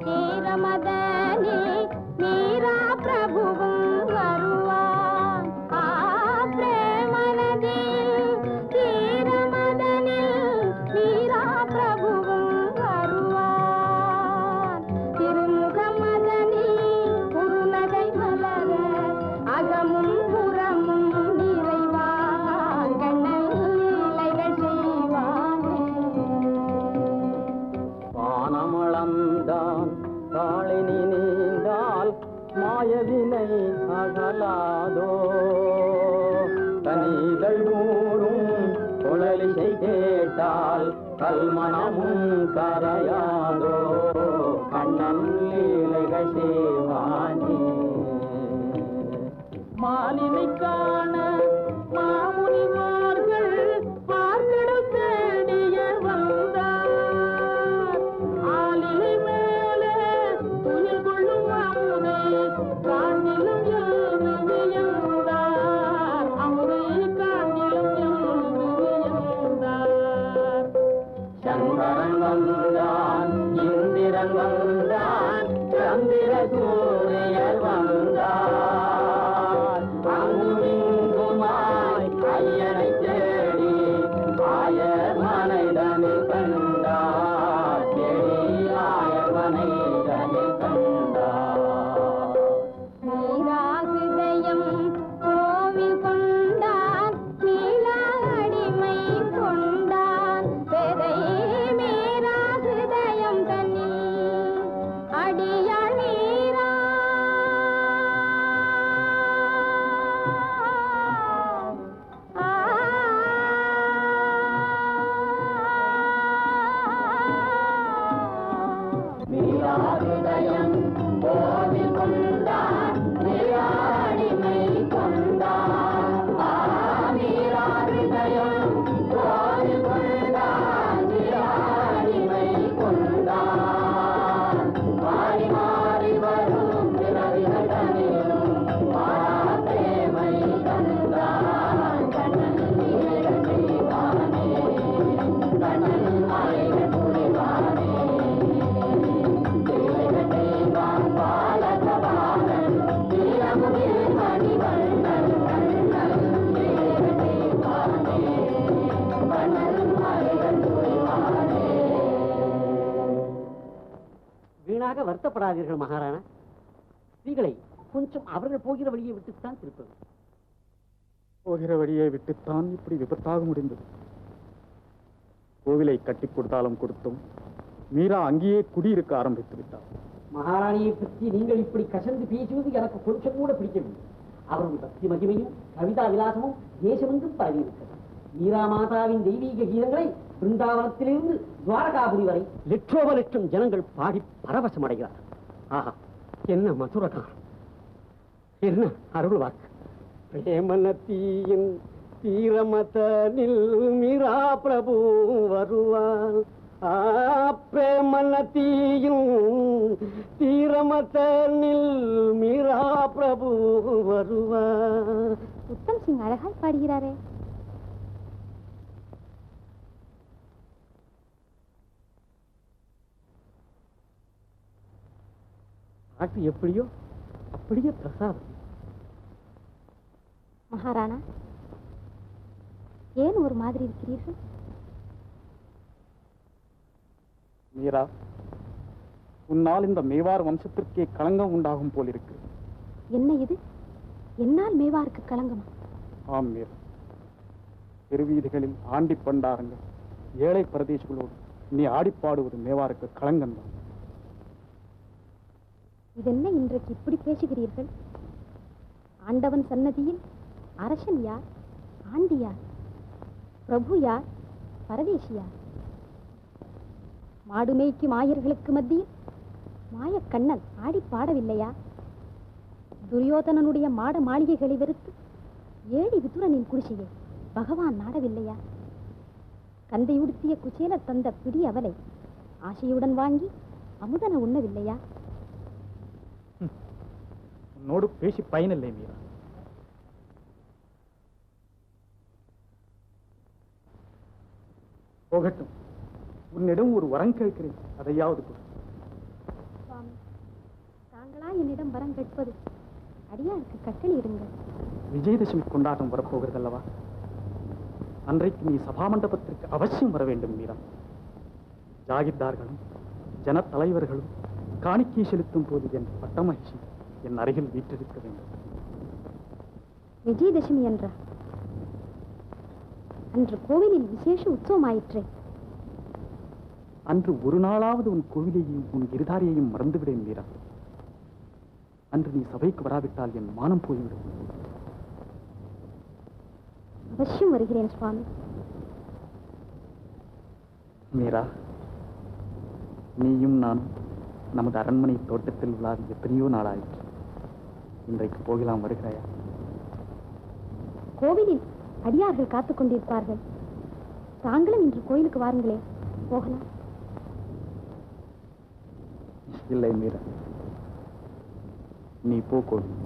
தீரமதனே மீரா பிரபுவும் வருவான். பிரேமநதியில் தீரமதனில் மீரா பிரபுவும் வருவான். திருமுகமதனில் குறுநகை மலர அகமும் புறமும் நிறைவான். கண்ணல் லீலைகள் செய்வானே. வானமளந்தான் காளினி நீந்தால் மாயவினை அகலாதோ, கனிகள் ஊரும் குழலிசை கேட்டால் கல்மணமும் கரையாதோ, கண்ணன் லீலைகள் செய்வானே. மாலினை காண மாமுனிமார்கள் பார்த்திடும் தேடிய வந்தார். ஆலிலை மேலே துயில் கொள்ளும் அமுதை காண்டிலும் எழுந்து வியந்தார். அமுதை காண்டிலும் எழுந்து வியந்தார். சந்திரன் வந்தான், இந்திரன் வந்தான், சந்திர சூரியர் வந்தார். அங்குமிங்குமாய் ஐயனை தேடி ஆயர் மனைதனில் கண்டார். தேடி ஆயர் மனைதனில் கண்டார். மீராஹிருதயம் கோவில் கொண்டான், மீளா அடிமை கொண்டான். பெதை மீராஹிருதயம் தன்னில் அடியாள் மீரா. மீராஹிருதயம் கோவில் கொண்டான், மீராடிமை கொண்டான். மீராஹிருதயம் கோவில் கொண்டான், மீராடிமை கொண்டான். மாறி மாறி வரும் பிறவிகளிலும் மாற்றேமை தந்தான். கண்ணன் நீரன் செய்வானே, கண்ணன் மாயன் புரிவானே. வீணாக வருத்தப்படாதீர்கள் மகாராணா. ஸ்திரீகளை கொஞ்சம் அவர்கள் போகிற வழியை விட்டுத்தான் திருப்பது. போகிற வழியை விட்டுத்தான் இப்படி விபத்தாக முடிந்தது. கோவிலை கட்டி கொடுத்தாலும் கொடுத்தும் மீரா அங்கேயே குடியிருக்க ஆரம்பித்து விட்டார். மகாராணியை பற்றி நீங்கள் இப்படி கசந்து பேசுவது எனக்கு கொஞ்சம் கூட பிடிக்கவில்லை. அவருடைய பக்தி மகிமையும் கவிதா விலாசமும் தேசமெங்கும் பரவியிருக்கிறது. மீரா மாதாவின் தெய்வீக கீதங்களை பிருந்தாவனத்திலிருந்து துவாரகாபுரி வரை லட்சோப லட்சம் ஜனங்கள் பாடி பரவசம் அடைகிறார்கள். ஆஹா, என்ன மதுரகாரம், என்ன அருள் வாக்கு. பிரேமநதியின் தீரமதனில் மீரா பிரபு வருவார். பிரேமநதியின் தீரமதனில் மீரா பிரபு வருவார். உத்தம் சிங் அழகாய் பாடுகிறாரே. பாட்டு எப்படியோ அப்படியே பிரசாதம். மகாராணா, ஏன் ஒரு மாதிரி இருக்கிறீர்கள்? மீரா, உன்னால் இந்த மேவார் வம்சத்திற்கே களங்கம் உண்டாகும் போலிருக்கு. என்ன இது? என்னால் மேவாருக்கு களங்கமா? ஆம் மீரா, தெருவீதிகளில் ஆண்டி பண்டாரங்கள் ஏழை பிரதேசங்களோடு நீ ஆடிப்பாடுவது மேவாருக்கு களங்கம்தான். இதென்ன இன்றைக்கு இப்படி பேசுகிறீர்கள்? ஆண்டவன் சன்னதியில் அரசன் யார், ஆண்டி யார், பிரபு யார், பரதேசி யார்? மாடு மேய்க்கும் ஆயர்களுக்கு மத்தியில் மாயக்கண்ணன் ஆடி பாடவில்லையா? துரியோதனனுடைய மாட மாளிகைகளை வெறுத்து ஏழி விதுரனின் குடிசையை பகவான் நாடவில்லையா? கந்தை உடுத்திய குச்சேலர் தந்த பிடி அவலை ஆசையுடன் வாங்கி அமுதன உண்ணவில்லையா? உன்னோடு பேசி பயனில்லை மீரா. போகட்டும், உன்னிடம் ஒரு வரம் கேட்கிறேன், அதையாவது கொடு. சுவாமி, தாங்களா என்னிடம் வரம் கேட்பது? அடியாருக்கு கட்டளையிடுங்கள். விஜயதசமி கொண்டாட்டம் வரப்போகிறது அல்லவா? அன்றைக்கு நீ சபா மண்டபத்திற்கு அவசியம் வர வேண்டும் மீரா. ஜாகிர்தார்களும் ஜன தலைவர்களும் காணிக்கை செலுத்தும் போது என் பட்டமகிழ்ச்சி என் அருகில் வீற்றிருக்க வேண்டும். விஜயதசமி என்றா? அன்று கோவிலில் விசேஷ உற்சவமாயிற்றே. அன்று ஒரு நாளாவது உன் கோவிலையும் உன் இருதாரியையும் மறந்துவிடேன் மீரா. அன்று நீ சபைக்கு வராவிட்டால் என் மானம் போய்விடும். அவசியம் வருகிறேன் சுவாமி. மீரா, நீயும் நானும் நமது அரண்மனை தோட்டத்தில் விழாவி எத்தனையோ நாளாயிற்று. இன்றைக்கு போகலாம், வருகிறாயா? கோவிலில் அடியார்கள் காத்துக் கொண்டிருப்பார்கள். தாங்களும் இன்று கோயிலுக்கு வாருங்களே, போகலாம். இல்லை மீரா, நீ போ கோவில்.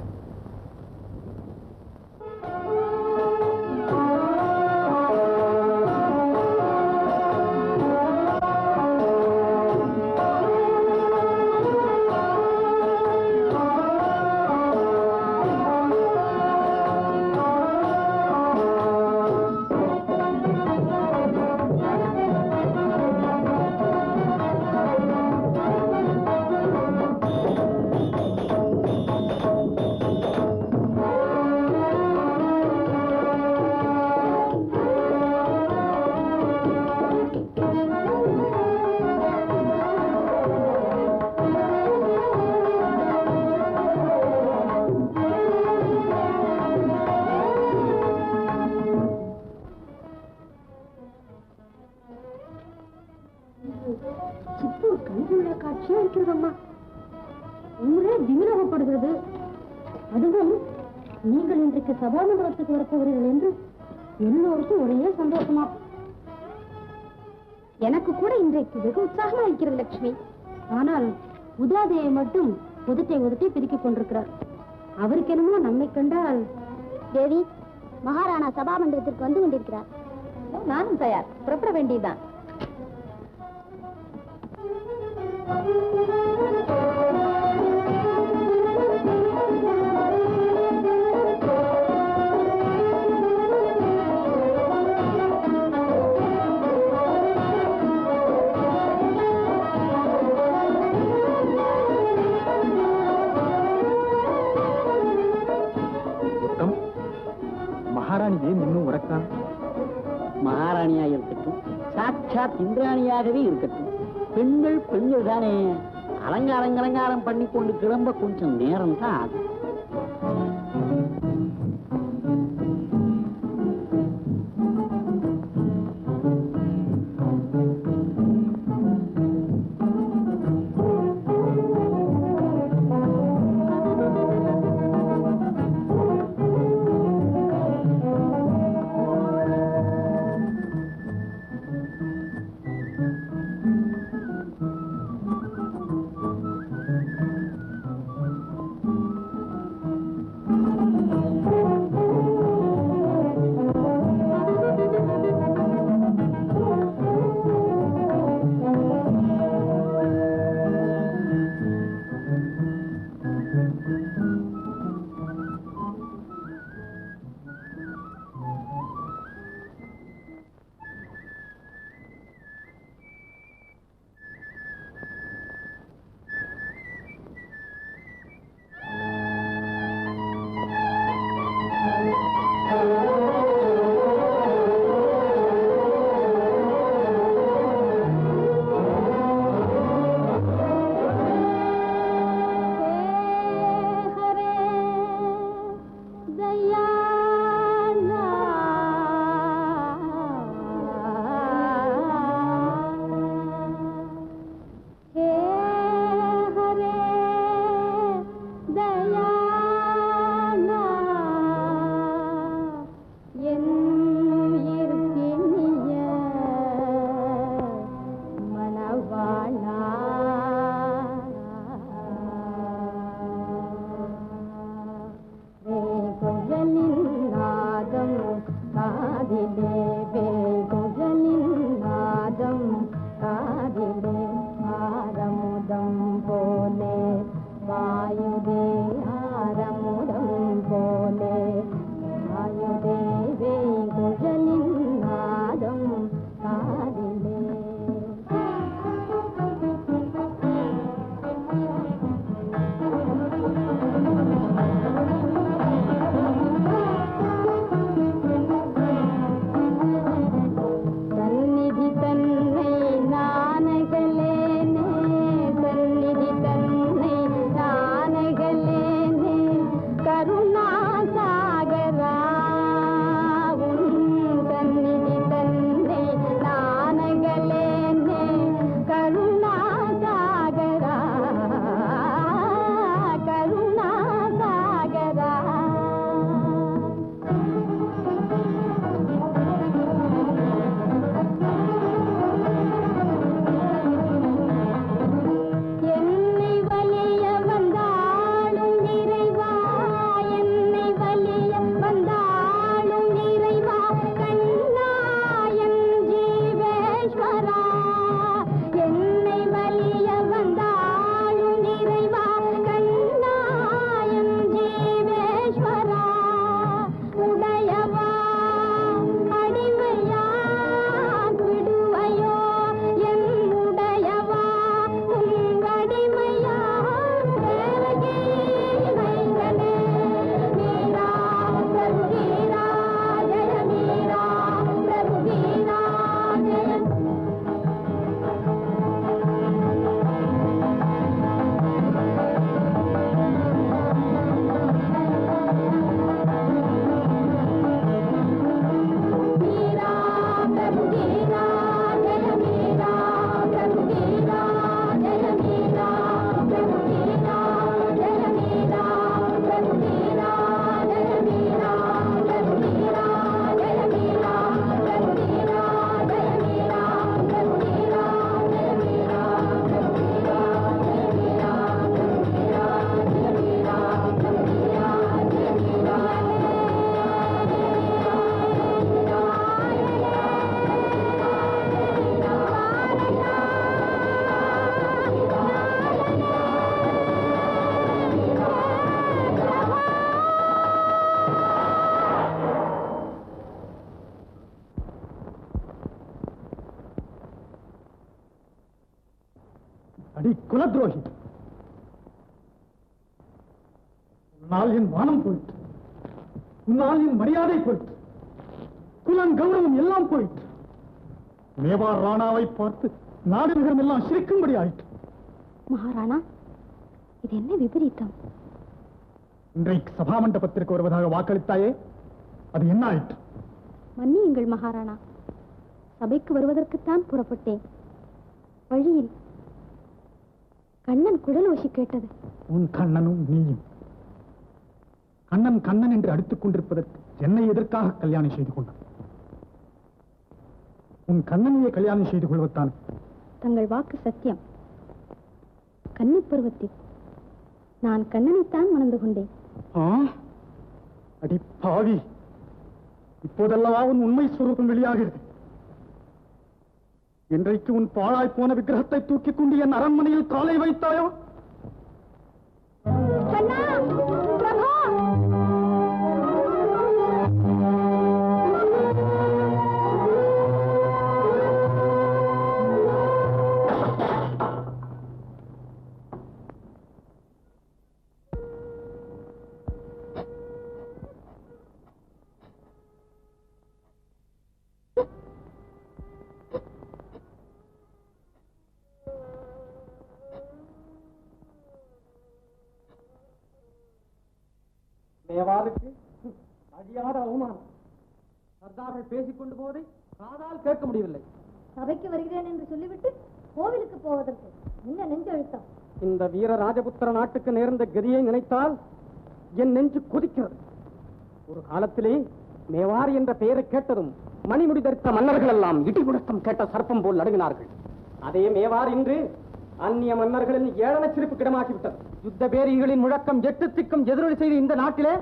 காட்சியா இருக்கிறதம்மா, ஊரே திமிரகப்படுகிறது. அதுவும் நீங்கள் இன்றைக்கு சபாமண்டபத்துக்கு வரப்போகிறீர்கள் என்று எல்லோருக்கும் ஒரே சந்தோஷமா. எனக்கு கூட இன்றைக்கு வெகு உற்சாகமா இருக்கிறது லட்சுமி. ஆனால் உதாதேயை மட்டும் உதட்டை பிரிக்கிக் கொண்டிருக்கிறார். அவருக்கு என்னமோ நம்மை கண்டால். தேவி, மகாராணா சபாமண்டபத்திற்கு வந்து கொண்டிருக்கிறார். நானும் தயார், புறப்பட வேண்டியதுதான். மகாராணி ஏன் இன்னும் உறக்கான்? மகாராணியா இருக்கட்டும், சாட்சாத் இந்திராணியாகவே இருக்கட்டும், பெண்கள் தானே. அலங்காரம் பண்ணி கொண்டு கிளம்ப கொஞ்சம் நேரம் தான் ஆகும். அடி குலத்ரோகி, உன்னால் என் மானம் போயிற்று, உன்னால் என் மரியாதை போயிற்று, குலம் கௌரவம் எல்லாம் போயிற்று. மேவார் ராணாவை பார்த்து நாடு நகரம் எல்லாம் சிரிக்கும்படி ஆயிற்று. மகாராணா, இது என்ன விபரீதம்? இன்றைக்கு சபா மண்டபத்திற்கு வருவதாக வாக்களித்தாயே, அது என்ன ஆயிற்று? மன்னியுங்கள் மகாராணா, சபைக்கு வருவதற்குத்தான் புறப்பட்டேன். வழியில் கண்ணன் குழல் ஓசி கேட்டது. உன் கண்ணனும் நீயும் கண்ணன் கண்ணன் என்று அடித்துக் கொண்டிருப்பதற்கு என்னை எதற்காக கல்யாணம் செய்து கொண்டான்? உன் கண்ணனையே கல்யாணம் செய்து கொள்வத்தான். தங்கள் வாக்கு சத்தியம். கன்னி பருவத்தில் நான் கண்ணனைத்தான் மணந்து கொண்டேன். அடி பாவி, இப்போதல்லவா உன் உண்மை சுரூபம் வெளியாகிறது. இன்றைக்கு உன் பாழாய் போன விக்கிரகத்தை தூக்கிக் கொண்டு என் அரண்மனையில் காலை வைத்தாயோ? மேவாருக்கு அழியாத அவமானம். சர்தார்கள் பேசிக் கொண்டு போவதை காதால் கேட்க முடியவில்லை. சபைக்கு வருகிறேன் என்று சொல்லிவிட்டு கோவிலுக்கு போவதற்கு என்ன நெஞ்சு அழுத்தம்? இந்த வீர ராஜபுத்திர நாட்டுக்கு நேர்ந்த கதியை நினைத்தால் என் நெஞ்சு கொதிக்கிறது. ஒரு காலத்திலே மேவார் என்ற பெயரை கேட்டதும் மணிமுடி தரித்த மன்னர்கள் எல்லாம் இடி முழக்கம் கேட்ட சர்ப்பம் போல் நடுங்கினார்கள். அதே மேவார் இன்று அந்நிய மன்னர்களின் ஏளன சிரிப்பு கிடமாகிவிட்டது. யுத்த பேரிகளின் முழக்கம் எட்டு திக்கும் எதிரொலி செய்த இந்த நாட்டிலே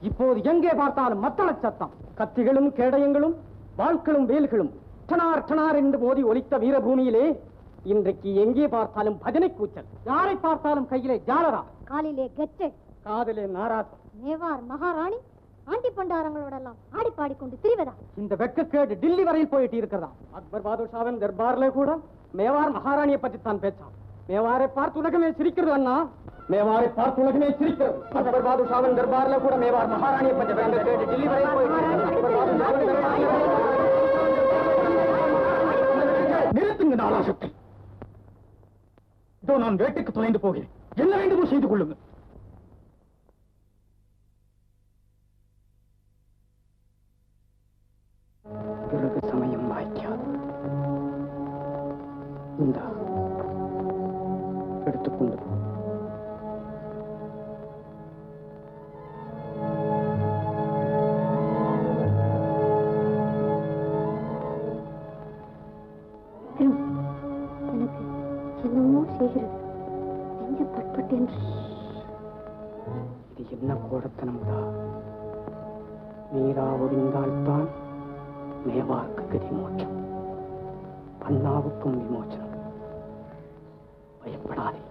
இப்போது எங்கே பார்த்தாலும் மத்தள சத்தம். கத்திகளும் கேடயங்களும் வாள்களும் வேல்களும் டனார் டனார் என்று மோதி ஒலித்த வீரபூமியிலே இன்றைக்கு எங்கே பார்த்தாலும் பஜனை கூச்சல். யாரை பார்த்தாலும் கையிலே ஜாலரா, காலிலே கெச்சை, காதிலே நாராசம். மேவார் மகாராணி ஆண்டி பண்டாரங்களோடெல்லாம் ஆடி பாடிக்கொண்டு திரிவதா? இந்த வெட்கக்கேடு டில்லி வரையில் போயிட்டு இருக்கிறதா? அக்பர் பாதுஷாவின் தர்பார்ல கூட மேவார் மகாராணியை பற்றி தான் பேச்சான். மேவாரை பார்த்து உலகமே சிரிக்கிறது அண்ணா, மேவாரை பார்த்து உலகமே சிரிக்கிறது. அக்பர் பாதுஷாவின் தர்பார்ல கூட மேவார் மகாராணியை பற்றி வெட்கக்கேடு டில்லி வரையில் போயிட்டு. நிறுத்துங்க நாளாசத்தை. இதோ நான் வேட்டைக்கு தொலைந்து போகிறேன். என்ன வேண்டுமோ செய்து கொள்ளுங்க. பிறகு சமயம் வாய்க்காது. இந்த எடுத்துக்கொண்டு எனக்கு என்னமோ செய்கிறது. நெஞ்சம் பட்பட்டு என்று. இது என்ன கோடத்தனம்தா? நீரா ஒழிந்தால்தான் மேவார்க்கு கதி மோட்சம், அண்ணாவுக்கும் விமோச்சனம். பயப்படாதே,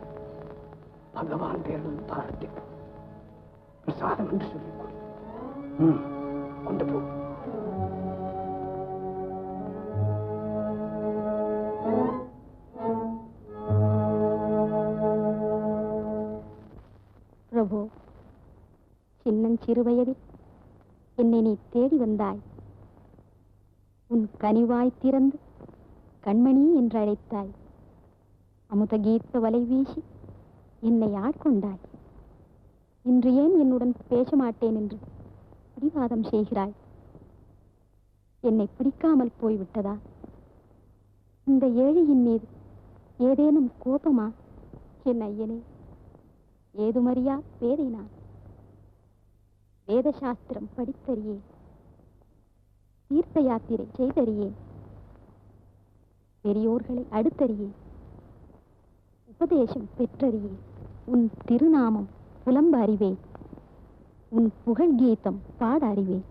பகவான் பேரில் பாரத்திற்கு பிரசாதம் என்று சொல்லிக் கொடு. கொண்டு போ. பிரபு, சின்னஞ்சிறு வயதில் என்னை நீ தேடி வந்தாய். உன் கனிவாய் திறந்து கண்மணி என்று அழைத்தாய். அமுத கீத்த வலை வீசி என்னை ஆட்கொண்டாய். இன்று ஏன் என்னுடன் பேச மாட்டேன் என்று பிடிவாதம் செய்கிறாய்? என்னை பிடிக்காமல் போய்விட்டதா? இந்த ஏழையின் மீது ஏதேனும் கோபமா? என் ஐயனே, ஏதுமறியா பேதை நான். வேத சாஸ்திரம் படித்தறியேன், தீர்த்த யாத்திரை செய்தறியேன், பெரியோர்களை அடுத்தறியேன், உபதேசம் பெற்றறியேன். உன் திருநாமம் புலம்ப அறிவேன், உன் புகழ் கீதம் பாட அறிவேன்.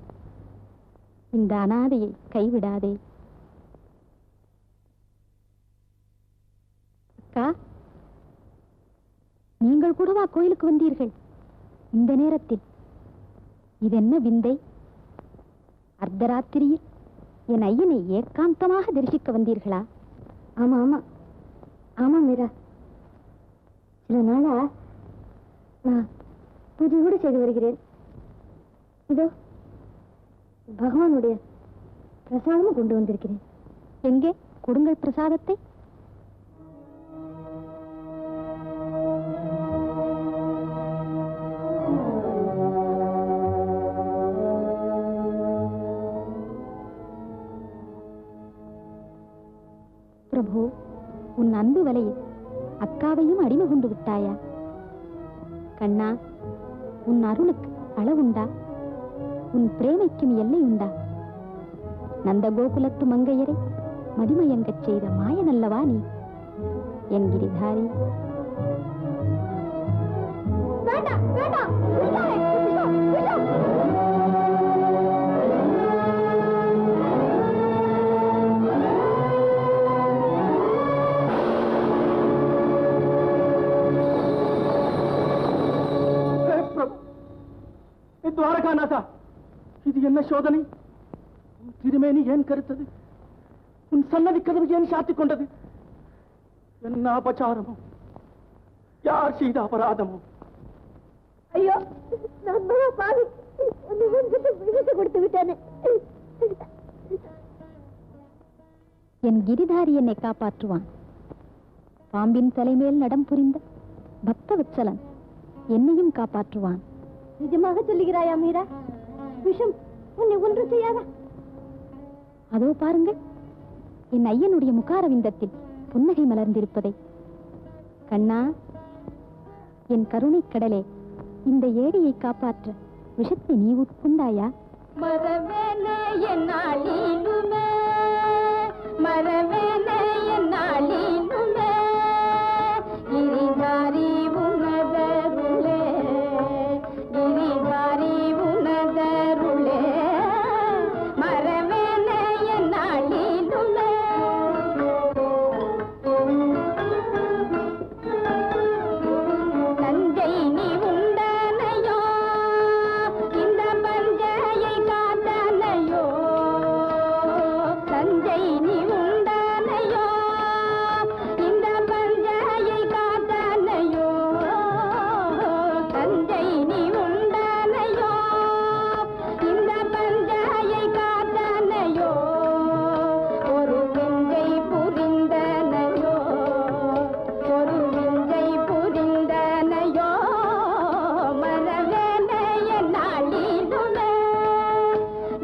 இந்த அனாதையை கைவிடாதே. அக்கா, நீங்கள் கூடவா கோயிலுக்கு வந்தீர்கள் இந்த நேரத்தில்? இதென்ன விந்தை? அர்த்தராத்திரியில் என் ஐயனை ஏகாந்தமாக தரிசிக்க வந்தீர்களா? ஆமா ஆமா ஆமா மீரா, சில நாளா நான் பூஜை கூட செய்து வருகிறேன். இதோ பகவானுடைய பிரசாதமும் கொண்டு வந்திருக்கிறேன். எங்கே கொடுங்கள் பிரசாதத்தை. பிரபு, உன் அன்பு வலையில் அக்காவையும் அடிமை கொண்டு விட்டாயா? கண்ணா, உன் அருளுக்கு அளவுண்டா? உன் பிரேமைக்கும் எல்லை உண்டா? நந்த கோகுலத்து மங்கையரை மதிமயங்கச் செய்த மாயனல்லவா நீ என் கிரிதாரி? துவாரகாநாதா, இது என்ன சோதனை? திருமேனி ஏன் கருத்தது? உன் சன்னதி கதவு ஏன் சாத்திக் கொண்டது? என்ன அபச்சாரமோ? யார் செய்த அபராதமோ? ஐயோ, நான் பாவி விழுந்து கொடுத்து விட்டேனே. என் கிரிதாரி என்னை காப்பாற்றுவான். பாம்பின் தலைமேல் நடம் புரிந்த பக்தவத்சலன் என்னையும் காப்பாற்றுவான். நிஜமாக சொல்லுகிறாயா மீரா? விஷம் உன்னை ஒன்று செய்யாதா? அதோ பாருங்கள், என் ஐயனுடைய முகாரவிந்தத்தில் புன்னகை மலர்ந்திருப்பதை. கண்ணா, என் கருணை கடலே, இந்த ஏடியை காப்பாற்ற விஷத்தை நீ உட்கொண்டாயா? மரவேனே என்னாலினுமே, மரவேனே என்னாலினுமே, கிரிதாரி உனதருளே, கிரிதாரி உனதருளே, மரவேனே என்னாலினுமே. தஞ்சை நீ உண்டனையோ, இந்த பஞ்சையை காத்தனையோ, தஞ்சை நீ உண்டனையோ, இந்த பஞ்சையை காத்தனையோ, தஞ்சை நீ உண்டனையோ, இந்த பஞ்சையை காத்தனையோ, ஒரு விஞ்சை புரிந்தனையோ, ஒரு விஞ்சை புரிந்தனையோ, மரவேனே என்னாலினுமே.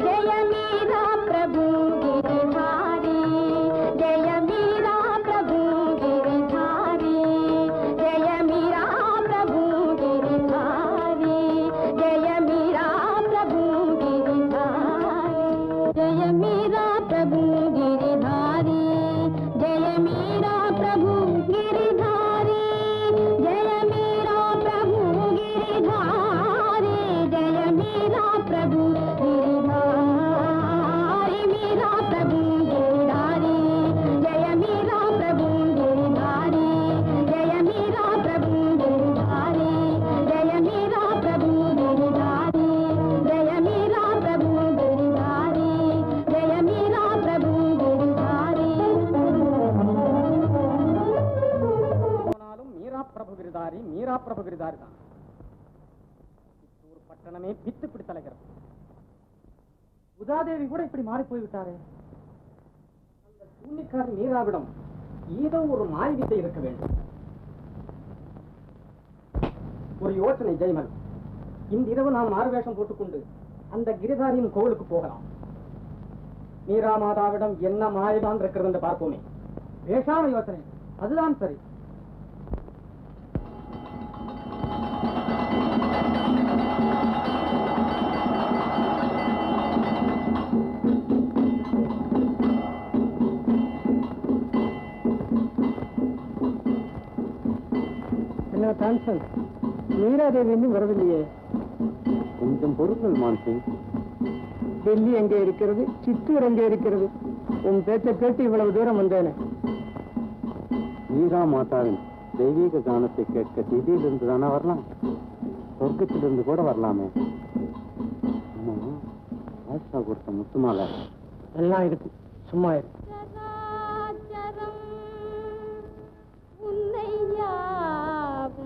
ஜெய மீரா பிரபு கிரிதாரி, ஜெய மீரா பிரபு கிரிதாரி, ஜெய மீரா பிரபு கிரிதாரி, ஜெய மீரா பிரபு கிரிதாரி, ஜெய மீரா பிரபு கிரிதாரி, ஜெய மீரா பிரபு கிரிதாரி, ஜெய மீரா பிரபு கிரிதாரி, ஜெய மீரா பிரபு கிரிதாரி, மீரா பிரபு கிரிதாரி, ஜெய மீரா பிரபு கிரிதாரி, ஜெய மீரா பிரபு கிரிதாரி, ஜெய மீரா பிரபு கிரிதாரி, ஜெய மீரா பிரபு கிரிதாரி, ஜெய மீரா பிரபு கிரிதாரி. போனாலும் மீரா பிரபு கிரிதாரி, மீரா பிரபு கிரிதாரி தான். சித்தூர் பட்டணமே பித்து பிடித்தலைகிறது. உதாதேவி கூட இப்படி மாறி போய்விட்டாரே. அந்த சூன்னிக்காரி மீராவிடம் ஏதோ ஒரு மாய் வித்தை இருக்க வேண்டும். ஒரு யோசனை ஜெய்மல், இன்றிரவு நாம் மாறுவேஷம் போட்டுக்கொண்டு அந்த கிரிதாரியின் கோவிலுக்கு போகலாம். மீரா மாதாவிடம் என்ன மாயதான் இருக்கிறது என்று பார்ப்போமே. பேசாம யோசனை, அதுதான் சரி. என்ன தான்சன், மீராதேவி இன்னும் வரவில்லையே? கொஞ்சம் பொருட்கள் மான்சிங். டெல்லி எங்கே இருக்கிறது, சித்தூர் எங்கே இருக்கிறது? உன் பேச்சை கேட்டு இவ்வளவு தூரம் வந்தேனே. மீரா மாதாவின் தெய்வீக கானத்தை கேட்க திதியிலிருந்து தானே வரலாம், சொர்க்கத்திலிருந்து கூட வரலாமே. ஆமா, ஆஷா கொடுத்த முத்துமாலை எல்லாம் இருக்கு, சும்மா இருக்கு. சராச்சரம் உன்னை யாவும்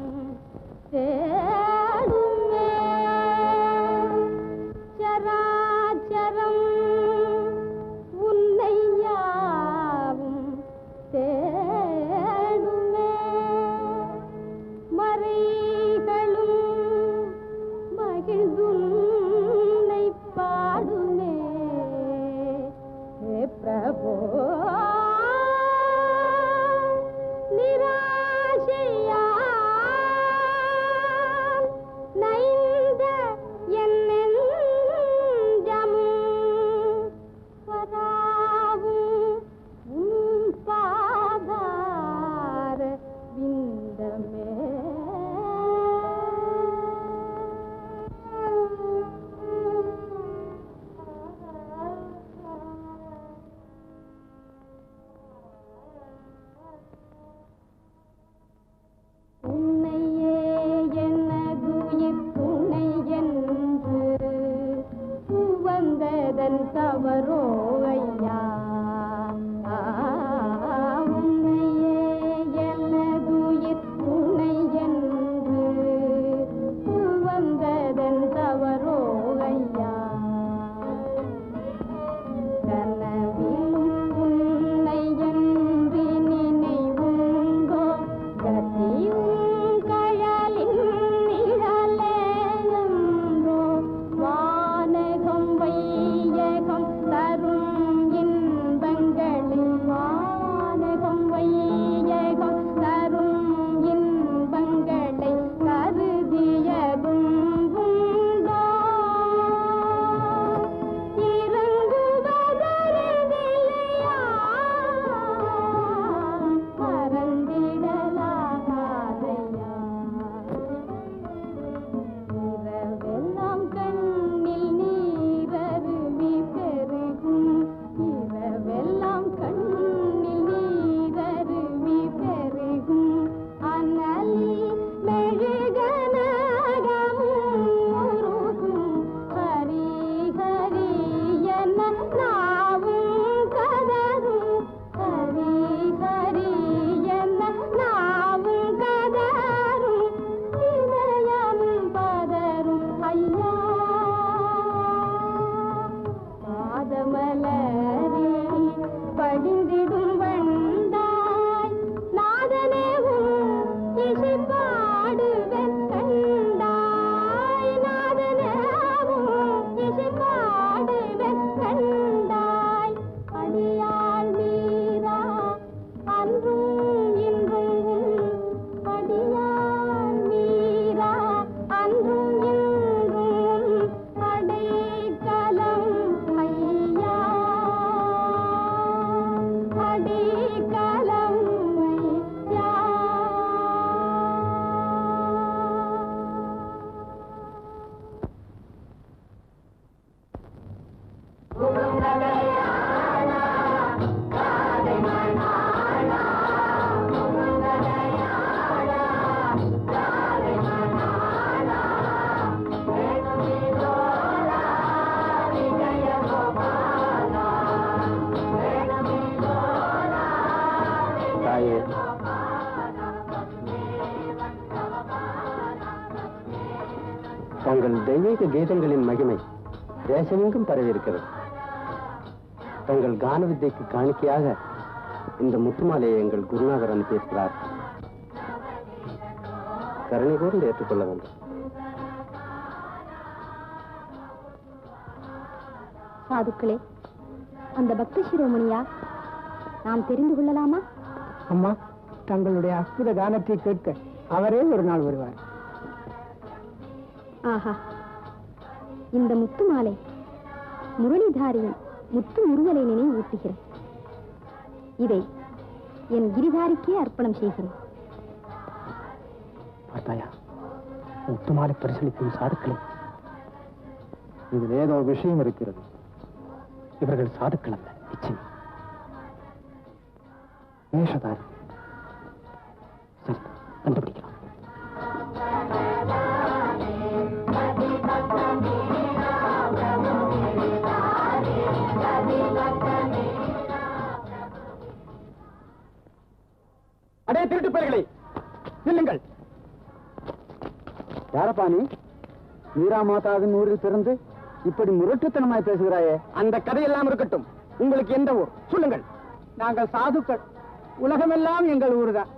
தங்கள் தெய்வீக கீதங்களின் மகிமை தேசமெங்கும் பரவியிருக்கிறது. தங்கள் கான வித்தைக்கு காணிக்கையாக இந்த முத்துமாலையை எங்கள் குருநாதர் அனுப்பியிருக்கிறார். கருணை கூர்ந்து ஏற்றுக்கொள்ள வேண்டும். சாதுக்களே, அந்த பக்தி சிரோமணியா நாம் தெரிந்து கொள்ளலாமா? அம்மா, தங்களுடைய அற்புத கானத்தை கேட்க அவரே ஒரு நாள் வருவார். ஆஹா, இந்த முத்து மாலை முரளிதாரியின் முத்து முருகலை நினைவு ஊட்டுகிறேன். இதை என் கிரிதாரிக்கே அர்ப்பணம் செய்கிறேன். பார்த்தாயா, முத்துமாலை பரிசளிக்கும் சாதுக்களே, இதில் ஏதோ விஷயம் இருக்கிறது. இவர்கள் சாதுக்கள் அல்ல, நிச்சயம் வேஷதாரி. சரி, கண்டுபிடிக்கலாம். அடே திருட்டு பேர்களை நில்லுங்கள். யாரப்பா நீ? மீரா மாதாவின் ஊரில் பிறந்து இப்படி முரட்டுத்தனமாய் பேசுகிறாயே. அந்த கதையெல்லாம் இருக்கட்டும். உங்களுக்கு எந்த ஊர் சொல்லுங்கள். நாங்கள் சாதுக்கள். உலகமெல்லாம் எங்கள் ஊர்தான்.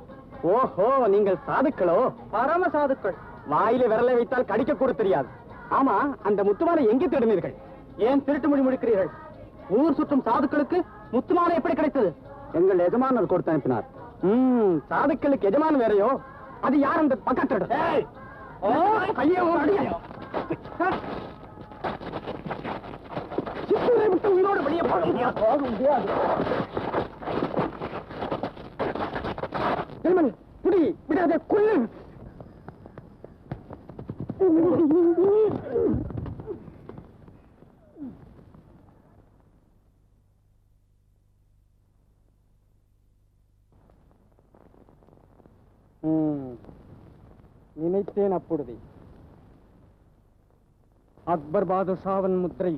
ஓஹோ, நீங்கள் சாதுக்களோ? பரம சாதுக்கள். வாயில விரலை வைத்தால் கடிக்க கூட தெரியாது. ஆமா, அந்த முத்துமாலை எங்கே தேடினீர்கள்? ஏன் திருட்டு மொழி முடிக்கிறீர்கள்? ஊர் சுற்றும் சாதுக்களுக்கு முத்துமாலை எப்படி கிடைத்தது? எங்கள் எஜமானர் கொடுத்து அனுப்பினார். சாதுக்களுக்கு எஜமான் வேறையோ? அது யார் அந்த பக்கத்து? சித்தூரை விட்டு உயிரோடு வெளியே போக முடியாது. புடி விடாதே, கொள்ளு. நினைத்தேன் அப்பொழுதே. அக்பர் பாதுஷாவின் முத்திரை.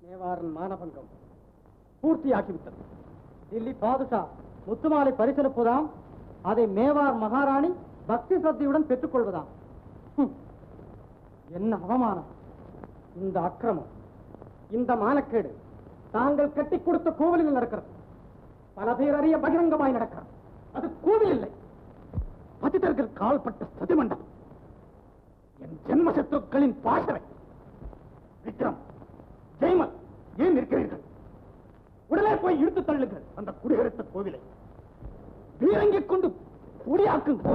மேவாரின் மானபங்கம் பூர்த்தியாகிவிட்டது. தில்லி பாதுஷா முத்துமாலை பரிசளிப்பதாம். அதை மேவார் மகாராணி பக்தி சக்தியுடன் பெற்றுக் கொள்வதாம். என்ன அவமானம்! இந்த அக்கிரமம், இந்த மானக்கேடு தாங்கள் கட்டி கொடுத்த கோவிலில் நடக்கிறது. பல பேர் அறிய பகிரங்கமாய் நடக்கிறது. அது கோவில் இல்லை, பதிதர்கள் கால்பட்ட சதிமண்டபம். என் ஜென்ம சத்துருக்களின் பாசறை. விக்ரம், ஜெய்மல், ஏன் நிற்கிறீர்கள்? உடனே போய் இழுத்து தள்ளுங்கள் அந்த குடியரசு கோவிலை. வீரங்கிக் கொண்டு குடியாக்குங்கள்.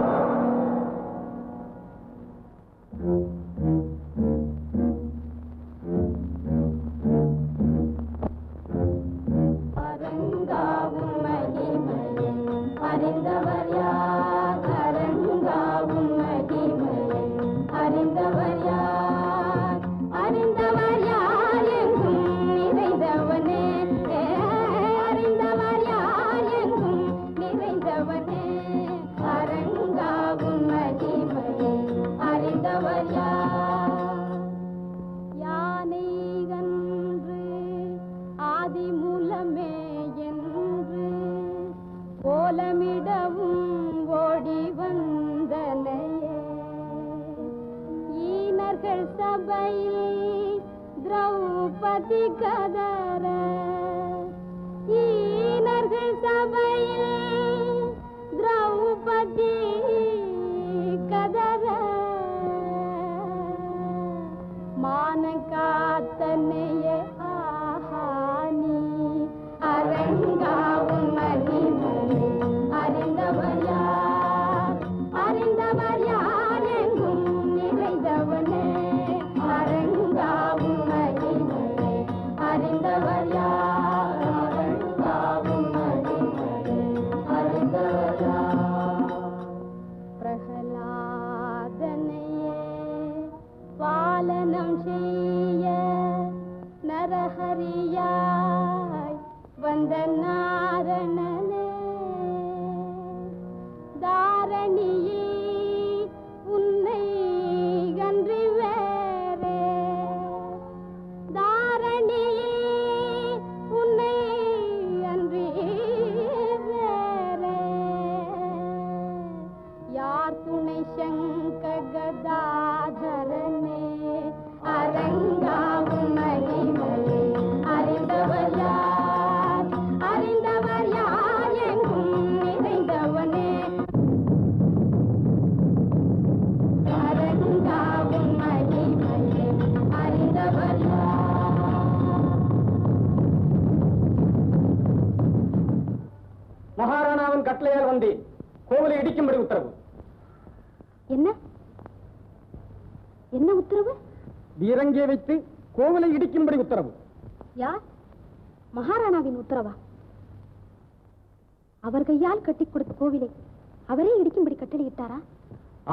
மகாராணாவின் கட்டளையால் வந்தேன். கோவிலை இடிக்கும்படி உத்தரவு. என்ன என்ன உத்தரவு? வீரங்கே வைத்து கோவிலை இடிக்கும்படி உத்தரவு. யார்? மகாராணாவின் உத்தரவா? அவர் கையால் கட்டிக் கொடுத்த கோவிலை அவரே இடிக்கும்படி கட்டளையிட்டாரா?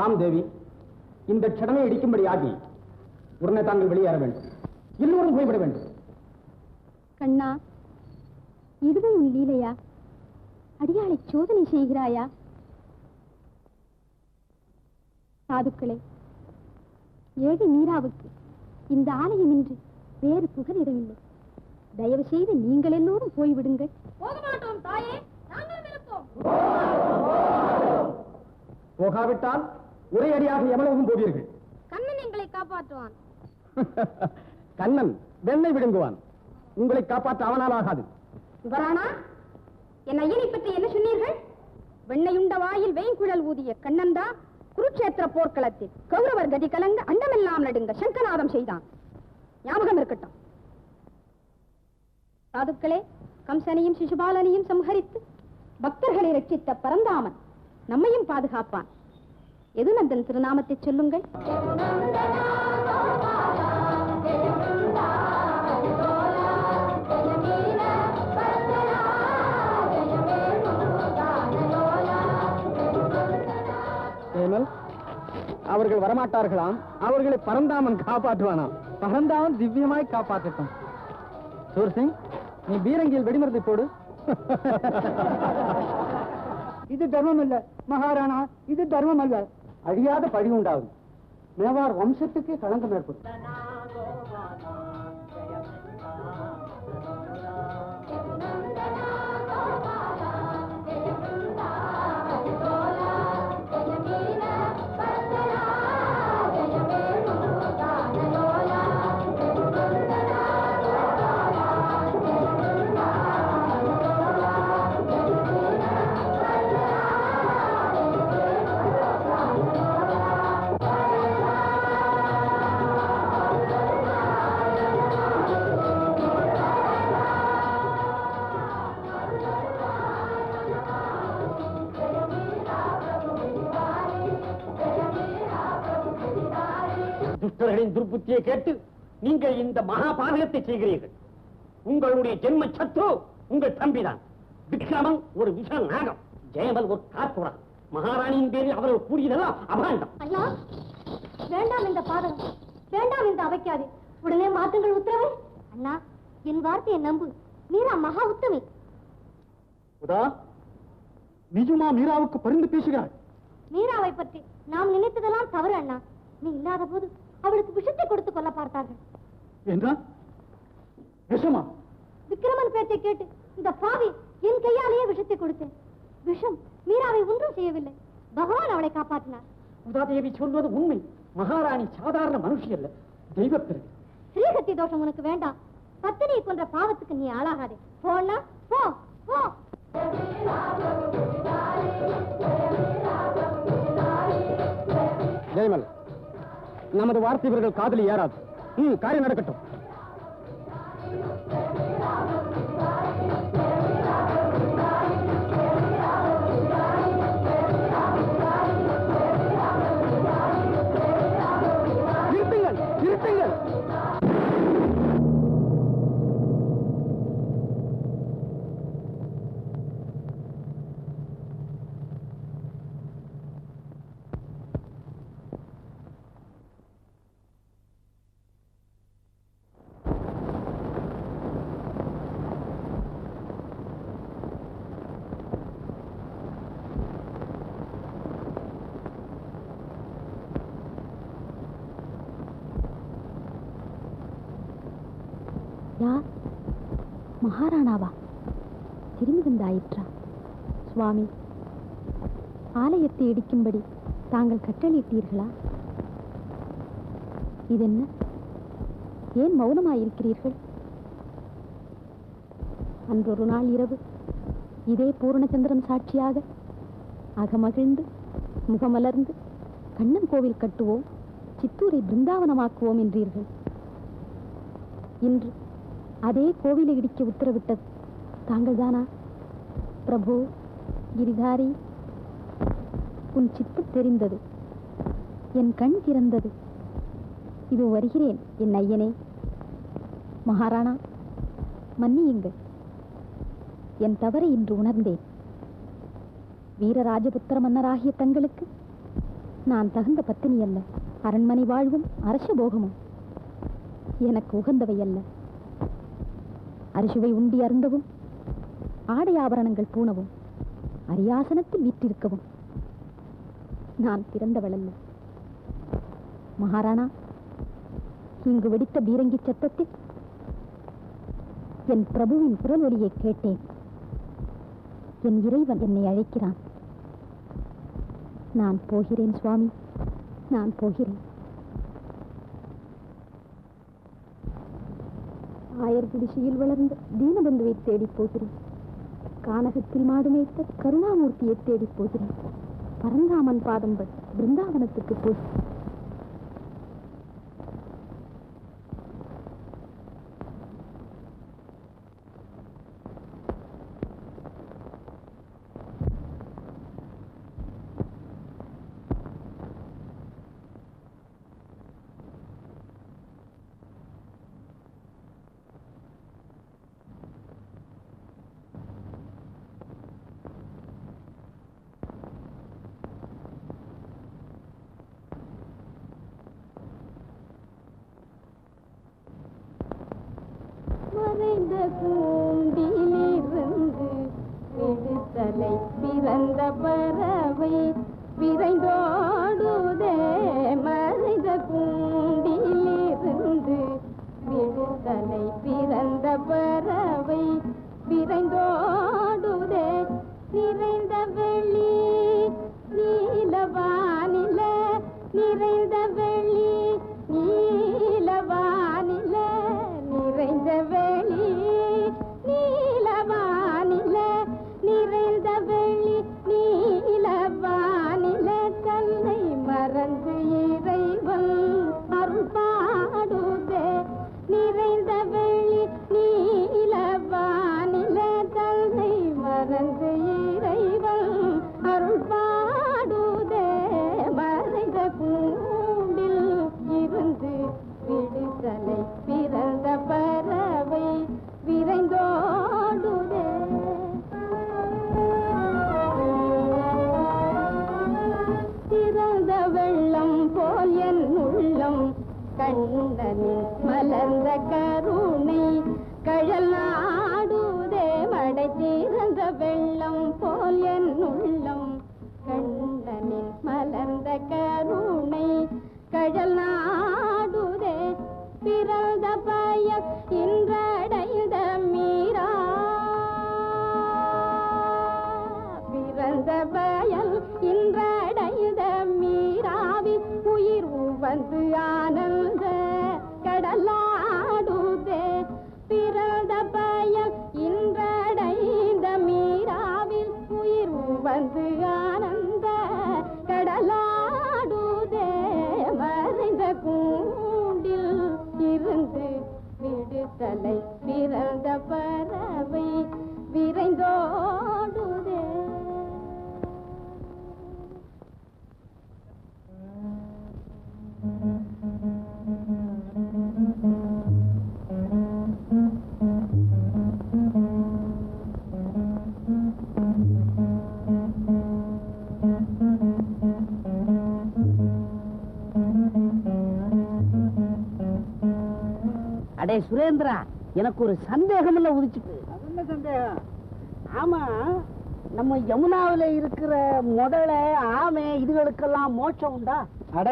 ஆம் தேவி, இந்த க்ஷணமே இடிக்கும்படி ஆகி உடனே தாங்கள் வெளியேற வேண்டும். எல்லோரும் போய்விட வேண்டும். கண்ணா, இதுவும் உன் லீலையா? அடியாளை சோதனை செய்கிறாயா? சாதுக்களே, ஏழை மீராவுக்கு இந்த ஆலயமின்றி வேறு புகலிடமில்லை. தயவு செய்து நீங்கள் எல்லோரும் போய்விடுங்கள். போக மாட்டோம் தாயே, நாங்களும் இருப்போம். போகாவிட்டால் ஒரே அடியாக எவ்வளவும் போவீர்கள். கண்ணன் எங்களை காப்பாற்றுவான். கண்ணன் வெண்ணை விடுங்குவான். உங்களை காப்பாற்ற அவனால் ஆகாது. யுவராணா, என் ஐயனை பற்றி என்ன சொன்னீர்கள்? வெண்ணையுண்ட வாயில் வெயின்குழல் ஊதிய கண்ணன்தா குருட்சேத்திர போர்க்களத்தில் கௌரவர் கதி கலங்க அண்டமெல்லாம் நடுங்க சங்கநாதம் செய்தான். ஞாபகம் இருக்கட்டும். சாதுக்களே, கம்சனையும் சிசுபாலனையும் சம்ஹரித்து பக்தர்களை ரட்சித்த பரந்தாமன் நம்மையும் பாதுகாப்பான். எதுநந்தன் திருநாமத்தை சொல்லுங்கள். அவர்கள் வரமாட்டார்களாம். அவர்களை பரந்தாமன் காப்பாற்றுவானாம். பரந்தாமன் திவ்யமாய் காப்பாற்றட்டும். சூர்சிங், நீ பீரங்கியில் வெடிமருந்தை போடு. இது தர்மம் இல்ல மகாராணா, இது தர்மம் அல்ல. அழியாத பழி உண்டாகும். மேவார் வம்சத்துக்கு களங்கம் ஏற்படும். துஷ்டர்களின் துர்புத்தியை கேட்டு நீங்கள் இந்த மகாபாதகத்தை செய்கிறீர்கள். உங்களுடைய ஜென்ம சத்ரு உங்கள் தம்பிதான். விக்ரமன் ஒரு விஷ நாகம், ஜெயமல் ஒரு காத்துடன். மகாராணியின் பேரில் அவர்கள் கூறியதெல்லாம் அபாண்டம். ஐயா, வேண்டாம் இந்த பாதகம், வேண்டாம் இந்த அவைக்காது. உடனே மாற்றுங்கள் உத்தரவு. அண்ணா, என் வார்த்தையை நம்பு. மீரா மகா உத்தமி. உதா, நிஜமா மீராவுக்கு பரிந்து பேசுகிறாள்? மீராவை பற்றி நாம் நினைத்ததெல்லாம் தவறு அண்ணா. நீ இல்லாத போது அவளுக்கு விஷத்தை கொடுத்து கொல்ல பார்த்தார்கள். என்றா விஷமா? விக்ரமன் பேச்சை கேட்டு இந்த பாவி என் கையாலேயே விஷத்தை கொடுத்தேன். விஷம் மீராவை ஒன்றும் செய்யவில்லை. பகவான் அவளை காப்பாற்றினார். உதாதேவி சொல்வது உண்மை. மகாராணி சாதாரண மனுஷி அல்ல, தெய்வ பிறகு. ஸ்ரீஹத்தி தோஷம் உனக்கு வேண்டாம். பத்தினியை கொன்ற பாவத்துக்கு நீ ஆளாகாதே. போனா போ போ. ஜெயமல், நமது வார்த்தை இவர்கள் காதலி ஏறாது. காரியம் நடக்கட்டும். நிறுத்துங்கள், நிறுத்துங்கள். யார்? மகாராணாவா? திரும்பி வந்தாயிற்றா? சுவாமி, ஆலயத்தை இடிக்கும்படி தாங்கள் கட்டளையிட்டீர்களா? இதென்ன? ஏன் மௌனமாயிருக்கிறீர்கள்? அன்றொரு நாள் இரவு இதே பூர்ணச்சந்திரன் சாட்சியாக அகமகிழ்ந்து முகமலர்ந்து கண்ணன் கோவில் கட்டுவோம், சித்தூரை பிருந்தாவனமாக்குவோம் என்றீர்கள். இன்று அதே கோவிலை இடிக்க உத்தரவிட்டது தாங்கள் தானா? பிரபு கிரிதாரி, உன் சித்து தெரிந்தது, என் கண் திறந்தது. இது வருகிறேன் என் ஐயனே. மகாராணா, மன்னியுங்கள், என் தவறை இன்று உணர்ந்தேன். வீரராஜபுத்திர மன்னராகிய தங்களுக்கு நான் தகுந்த பத்தினி அல்ல. அரண்மனை வாழ்வும் அரச போகமும் எனக்கு உகந்தவை அல்ல. அரிசுவை உண்டி அருந்தவும், ஆடை ஆபரணங்கள் பூணவும், அரியாசனத்தில் வீற்றிருக்கவும் நான் பிறந்தவள் அல்ல. மகாராணா, இங்கு வெடித்த பீரங்கி சத்தத்தில் என் பிரபுவின் குரல் ஒலியை கேட்டேன். என் இறைவன் என்னை அழைக்கிறான். நான் போகிறேன் சுவாமி, நான் போகிறேன். ஆயர் குடிசையில் வளர்ந்த தீனபந்துவை தேடிப் போகிறேன். கானகத்தில் மாடு மேய்த்த கருணாமூர்த்தியை தேடிப் போகிறேன். பரந்தாமன் பாதம்பட் பிருந்தாவனத்துக்கு போகிறேன். மறைந்த கூண்டிலிருந்து விடுதலை பிறந்த பறவை விரைந்தோடுதே. மறைந்த கூண்டிலிருந்து விடுதலை பிறந்த பறவை விரைந்தோடுதே. நிறைந்த வெளி நீலவானில, நிறைந்த வெளி நீலவானில, நிறைந்த வெளி கண்ணனின் மலர்ந்த கருணை கழல் நாடுதே மடை தீர்ந்த வெள்ளம் போல் என் உள்ளம் கண்ணனின் மலர்ந்த கருணை கழல் நாடுதே பிறந்த பயம் இன்றடைந்த மீரா பிறந்த பயல் இன்றடைந்த மீராவில் உயிர் வந்து ஆனந்த கடலாடுதே பிறந்த பயல் இன்றடைந்த மீராவில் உயிர் வந்து ஆனந்த கடலாடுதே மறைந்த கூண்டில் இருந்து விடுதலை பிறந்த பறவை விரைந்தோடுதே. அடே சுரேந்திரா, எனக்கு ஒரு சந்தேகம் இல்ல உதிச்சுட்டு. என்ன சந்தேகம்? ஆமா, நம்ம யமுனாவில இருக்கிற முதல ஆமை இதுகளுக்கெல்லாம் மோட்சம் உண்டா? அட,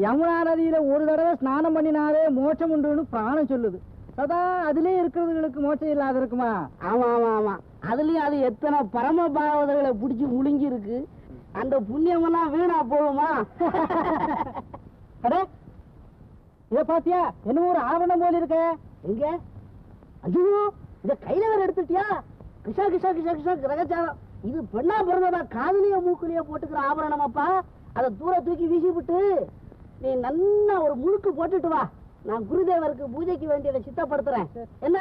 யமுனா நதியில ஒரு தடவை ஸ்நானம் பண்ணினாலே மோட்சம் உண்டுன்னு பிராணம் சொல்லுது. சதா அதிலே இருக்கிறவங்களுக்கு மோட்சம் இல்லாத இருக்குமா? ஆமா ஆமா ஆமா, அதுலயும் அது எத்தனை பரம பாகவதர்களை பிடிச்சி முழுங்கி இருக்கு. அந்த புண்ணியமெல்லாம் வீணா போகுமா? அட, இத பாத்தியா? என்ன ஒரு ஆவணம் போல இருக்க. எங்க? ஐயோ, இத கையில வேற எடுத்துட்டியா? கிஷா கிஷா கிஷா கிஷா கிரகச்சாரம். இது பெண்ணா பிறந்ததா காதுலயே மூக்குலயே போட்டுக்கிற ஆபரணம் அப்பா. அதை தூர தூக்கி வீசி விட்டு நீ நல்லா ஒரு முழுக்கு போட்டுட்டு வா. நான் குருதேவருக்கு பூஜைக்கு வேண்டியதை சித்தப்படுத்துறேன். என்ன?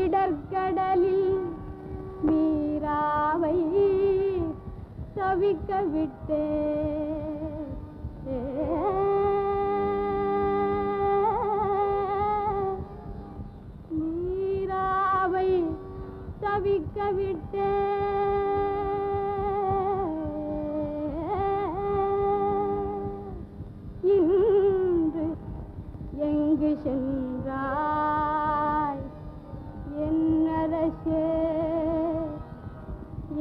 இடர்கடலில் எங்கு சென்றாய் என் அரசே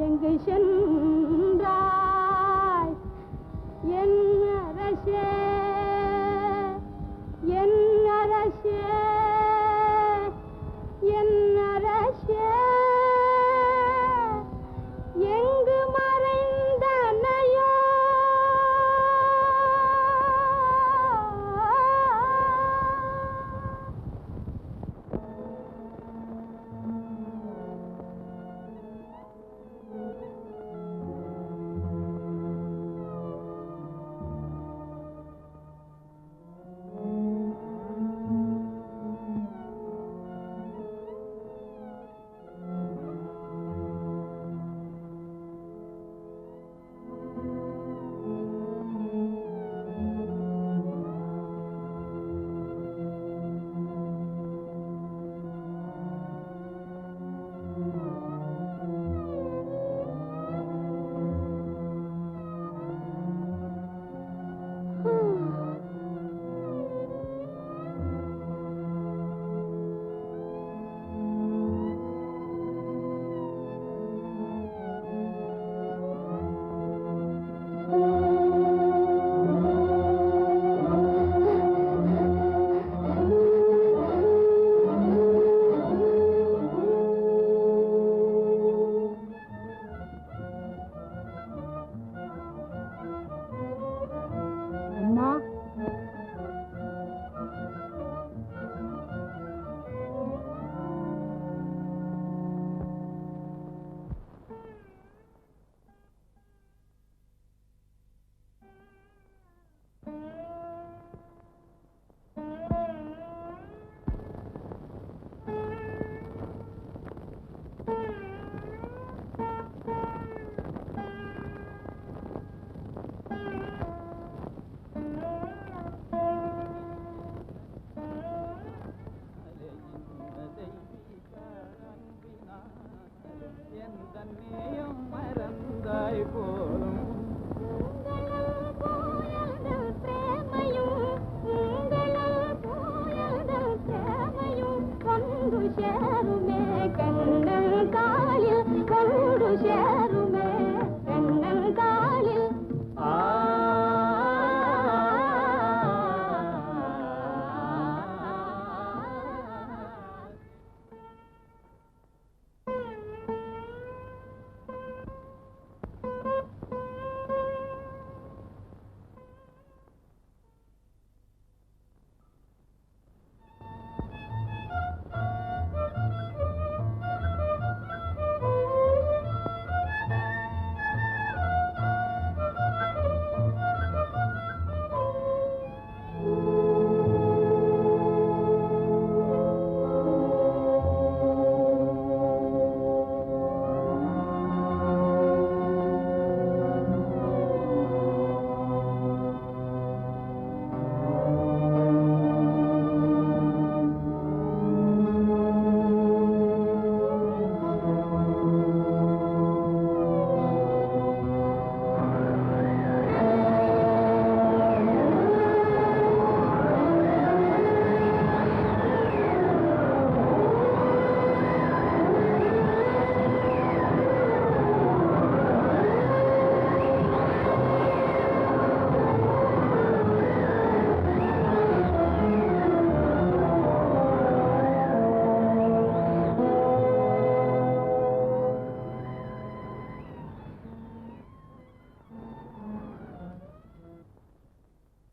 எங்கு சென்றாய் என் அரசே என் அரசே என் அரசே எங்கு மறைந்தனையோ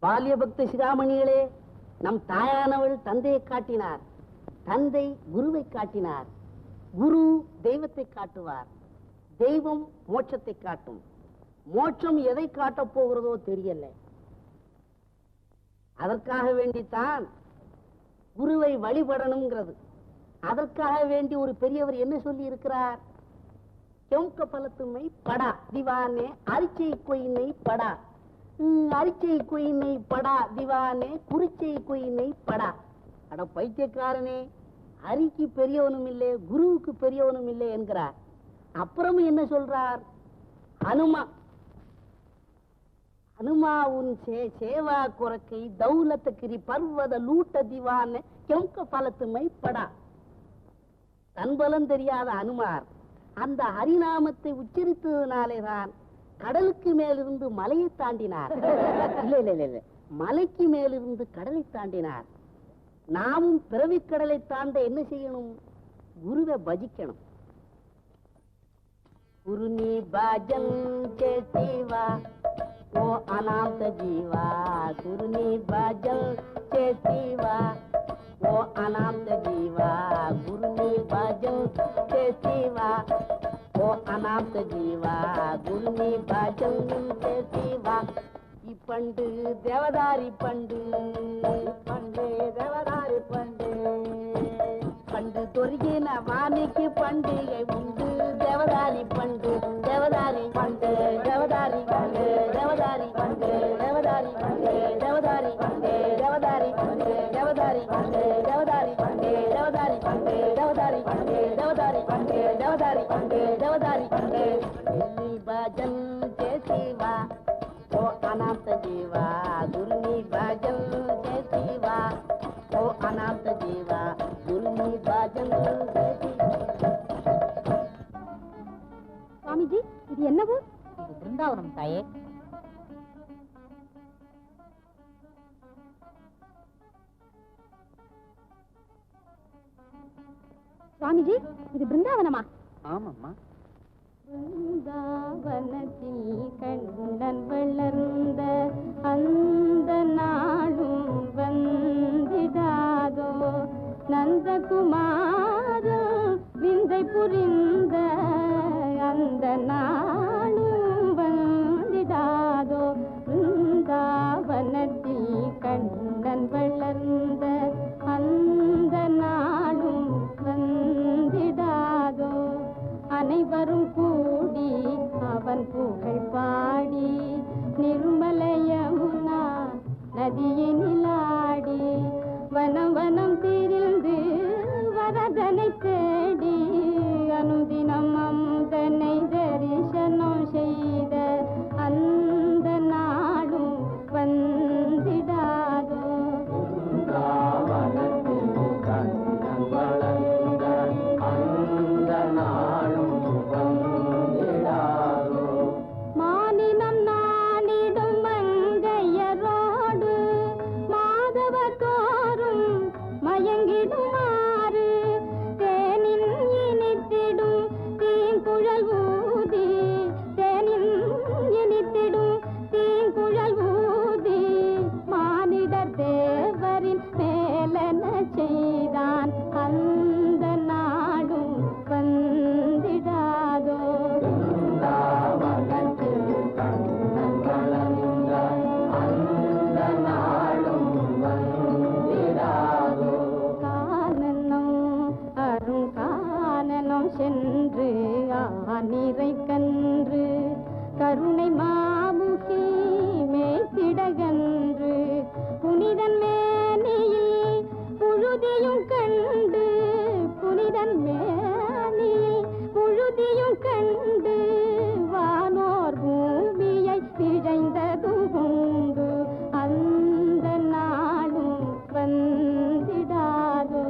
பால்ய பக்த சிகாமணிகளே, நம் தாயானவள் தந்தையை காட்டினார், தந்தை குருவை காட்டினார், குரு தெய்வத்தை காட்டுவார், தெய்வம் மோட்சத்தை காட்டும், மோட்சம் எதை காட்டப் போகிறதோ தெரியல. அதற்காக வேண்டித்தான் குருவை வழிபடணுங்கிறது. அதற்காக வேண்டி ஒரு பெரியவர் என்ன சொல்லி இருக்கிறார்? क्योंक पलतुमै पड़ा दीवाने अरिचै कोई नहीं पड़ा, अरिचै कोई नहीं पड़ा दीवाने குறிச்சை कोई नहीं पड़ा. அட பைத்தியக்காரனே, அரிக்கு பெரியவனும் இல்லை, குருவுக்கு பெரியவனும் இல்லை என்கிறார். அப்புறம் என்ன சொல்றார்? हनुमा उनसे सेवा कुरकई दौलत गिरी पर्वत लूट दीवान क्योंकि फलत में पड़ा தன்பலம் தெரியாத அனுமார் அந்த ஹரிநாமத்தை உச்சரித்ததுனாலேதான் கடலுக்கு மேலிருந்து மலையை தாண்டினார். இல்ல மலைக்கு மேலிருந்து கடலை தாண்டினார். நாமும் பிறவிக்கடலை தாண்ட என்ன செய்யணும்? குருவை பஜிக்கணும். குருநீ பாஜன் சேசிவா ஓ அநாத ஜீவா, குருநீ பாஜன் சேசிவா ஓ அநாத ஜீவா, குருநீ பாஜன் சேசிவா ஓ அநாத ஜீவா, குருநீ பாஜன் சேசிவா. இப்பண்டு தேவதாரி பண்டு பண்டு தேவதாரி பண்டு பண்டு தொருகின வாணிக்கு பண்டிகை உண்டு. தேவதாரி பண்டு தேவதாரி பண்டு தேவதாரி பண்டு தேவதாரி பண்டு தேவதாரி பண்டு தேவதாரி பண்டு தேவதாரி பண்டு தேவதாரி பண்டு தேவதாரி பண்டு தேவதாரி பண்டு தேவதாரி பண்டு தேவதாரி பண்டு தேவதாரி பண்டு தேவதாரி பண்டு பஜன் சேசிவா ஓ அநாத ஜீவா, குருநீ பஜன் சேசிவா ஓ அநாத ஜீவா, குருநீ பஜன் சேசிவா. சுவாமிஜி, இது என்னவோ? இது பிருந்தாவனம் தாயே. சுவாமிஜி, இது பிருந்தாவனமா? ஆமாம்மா. பிருந்தாவனத்தில் கண்ணன் வளர்ந்த அந்த நாளும் வந்திடாதோ, நந்தகுமாரன் விந்தை புரிந்த அந்த நாளும் வந்திடாதோ. பிருந்தாவனத்தில் கண்ணன் வளர்ந்த அந்த நாளும் வந்திடாதோ. அனைவரும் கூடி அவன் புகழ் பாடி நிர்மல யமுனா நதியினிலாடி வனம் வனம் திரிந்து வரதனை தேடி அனுதினம் அமுதனை தரிசனம் செய்த அந்த நாளும் வந்திடாதோ. மானினம் நாளிடும் மங்கையரோடு மாதவ தோறும் மயங்கிடுமாறு தேனின் இனித்திடும் தீங்குழல் ஊதி, தேனின் இனித்திடும் தீங்குழல் ஊதி மானிடர் தேவரின் மேலன செய்தான் அந்த நாளும் வந்திடாதோ. கானனம் அருங்கானனம் சென்று ஆனிரை கன்று கருணை மாமுகி மேய்த்திடகன்று புனிதன் மேனியில் புழுதியும் கண்டு, புனிதன் மேனியில் புழுதியும் கண்டு வானோர் பூமியை பிழைந்ததும் உண்டு அந்த நாளும் வந்திடாதோ.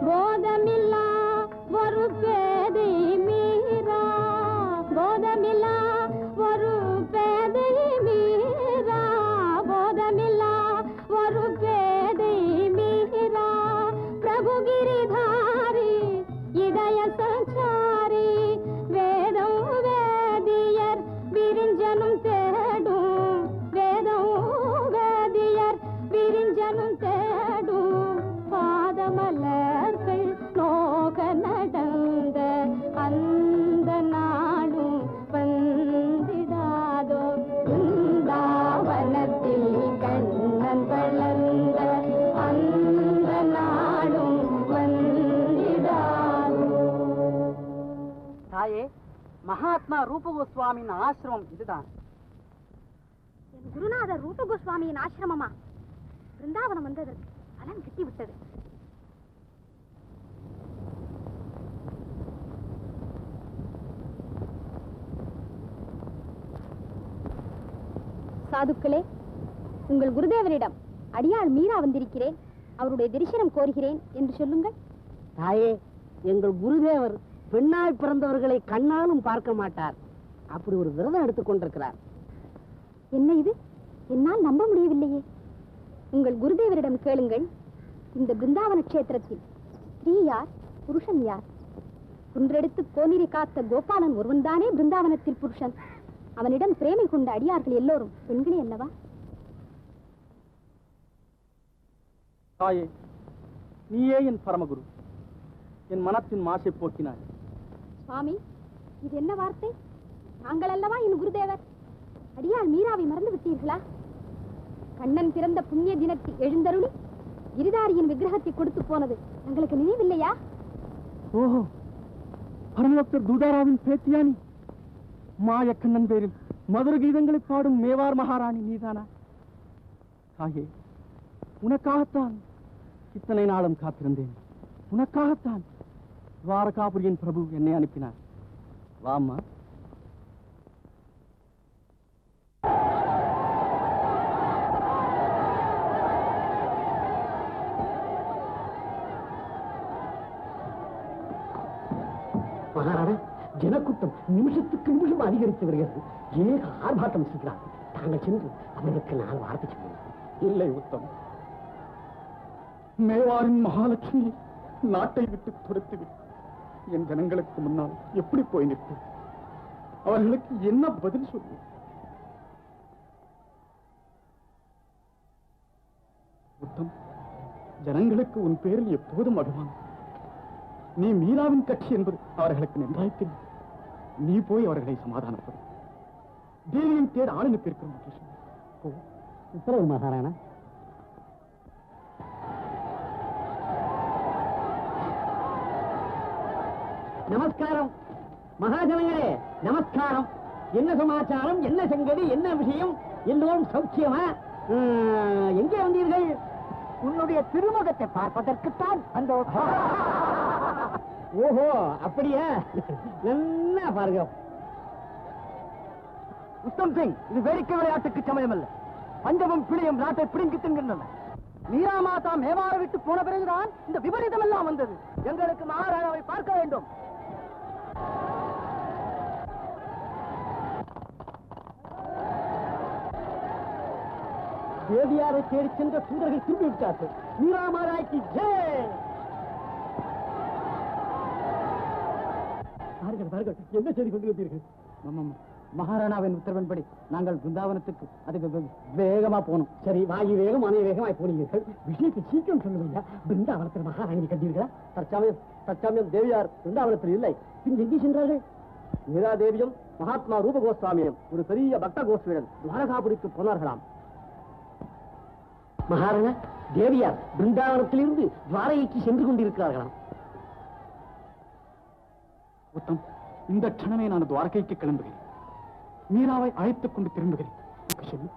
போதமில்லா ஒரு பேதை மீரா, போதமில்லா ஒரு பேதை மீரா, போதமில்லா ஒரு பேதை மீரா, பிரபுகிரிதாரி இதய சஞ்சாரி வேதம் வேதியர் விரிஞ்சனும் தேடும், வேதம் வேதியர் விரிஞ்சனும் தேடும் பாதமலர்கள் நோக நடந்த அந்த நாளும் வந்திடாதோ. பிருந்தாவனத்தில் கண்ணன் வளர்ந்த அந்த நாளும் வந்திடாதோ. தாயே, மகாத்மா ரூப கோஸ்வாமியின் ஆசிரமம் இதுதான். என் குருநாதர் ரூப கோஸ்வாமியின் ஆசிரமமா? பிருந்தாவனம் வந்ததற்கு பலன் கிட்டிவிட்டது. சாதுக்களே, உங்கள் குருதேவரிடம் அடியாள் மீரா வந்திருக்கிறேன், அவருடைய தரிசனம் கோருகிறேன் என்று சொல்லுங்கள். தாயே, எங்கள் குருதேவர் பெண்ணாய் பிறந்தவர்களை கண்ணாலும் பார்க்க மாட்டார். அப்படி ஒரு விரதம் எடுத்துக் கொண்டிருக்கிறார். என்ன இது? என்னால் நம்ப முடியவில்லையே. உங்கள் குருதேவரிடம் கேளுங்கள், இந்த பிருந்தாவன கஷேத்திரத்தில் ஸ்திரீ யார், புருஷன் யார்? குன்றெடுத்து கோனிரி காத்த கோபாலன் ஒருவன்தானே பிருந்தாவனத்தில் புருஷன். அவனிடம் பிரேமை கொண்ட அடியார்கள் எல்லோரும் பெண்களே அல்லவா? தாயே, நீயே என் பரமகுரு, என் மனத்தின் மாசை போக்கினாய். சுவாமி, இது என்ன வார்த்தை? நாங்கள் அல்லவா என் குருதேவர். அடியாள் மீராவை மறந்து விட்டீர்களா? கண்ணன் பிறந்த புண்ணிய தினத்தில் எழுந்தருளி கிரிதாரியின் விக்கிரகத்தை கொடுத்து போனது எங்களுக்கு நினைவில்லையா? ஓஹோ, பரமபக்தர் தூதாராவின் பேத்தியானி? மாயக்கண்ணன் பேரில் மதுர கீதங்களை பாடும் மேவார் மகாராணி நீதானா? தாயே, உனக்காகத்தான் இத்தனை நாளும் காத்திருந்தேன். உனக்காகத்தான் துவாரகாபுரியின் பிரபு என்னை அனுப்பினார். வாம்மா. மகாராணா, ஜனக்கூட்டம் நிமிஷத்துக்கு நிமிஷம் அதிகரித்து வருகிறது. ஏக ஆர்ப்பாட்டம் செய்கிறார்கள். தாங்கள் சென்று அவர்களுக்கு நான் வார்த்தை சொல்லுங்கள். இல்லை உத்தம், மேவாரின் மகாலட்சுமி நாட்டை விட்டு துரத்துவிட்டு என் ஜனங்களுக்கு முன்னால் எப்படி போய் நிற்பேன்? அவர்களுக்கு என்ன பதில் சொல்லுவேன்? உத்தம், ஜனங்களுக்கு உன் பேரில் எப்போதும் அபிமானம். நீ மீராவின் கட்சி என்பது அவர்களுக்கு நன்றாய் தெரியும். நீ போய் அவர்களை சமாதானப்படும். தேவியை தேட ஆள் அனுப்பியிருக்கிறோம். உத்தரவு மகாராணா. நமஸ்காரம் மகாஜனங்களே, நமஸ்காரம். என்ன சமாச்சாரம், என்ன சங்கதி, என்ன விஷயம்? எல்லோரும் சௌக்கியமா? எங்கே வந்தீர்கள்? உன்னுடைய திருமுகத்தை பார்ப்பதற்குத்தான் அந்த. ஓஹோ, அப்படியா? நல்லா பாருங்க. உத்தம் சிங், இது வேடிக்கை விளையாட்டுக்கு சமயம் அல்ல. பஞ்சமும் பிடியும் நாட்டை பிடுங்கி தின்கின்றன. மீரா மாதா மேவார விட்டு போன பிறகுதான் இந்த விபரீதம் எல்லாம் வந்தது. எங்களுக்கு மகாராணாவை பார்க்க வேண்டும். தேவியாரை தேடி சென்ற தூதர்கள் திரும்பி விட்டார்கள். மீரா மாதாய்க்கு ஜெய். என்ன செய்து கொண்டு வந்தீர்கள்? மகாராணாவின் உத்தரவின்படி நாங்கள் பிருந்தாவனத்துக்கு அதுக்கு வேகமா போனோம். சரி, வாயு வேகம் மனை வேகமாய் போனீர்கள். விஷயத்தை சீக்கிரம் சொல்லுவீங்க. பிருந்தாவனத்தில் மகாராணி கண்டீர்களா? தற்சமயம் தேவியார் பிருந்தாவனத்தில் இல்லை. பின் எங்கே சென்றார்கள்? மீரா தேவியும் மகாத்மா ரூப கோஸ்வாமியும் ஒரு பெரிய பக்த கோஷ்டியுடன் துவாரகாபுரிக்கு போனார்களாம். மகாராணா, தேவியார் பிருந்தாவனத்திலிருந்து துவாரகைக்கு சென்று கொண்டிருக்கிறார்களாம். உத்தம், இந்த க்ஷணமே நான் துவாரகைக்கு கிளம்புகிறேன். மீராவை அழைத்துக் கொண்டு திரும்புகிறேன். சொல்லு.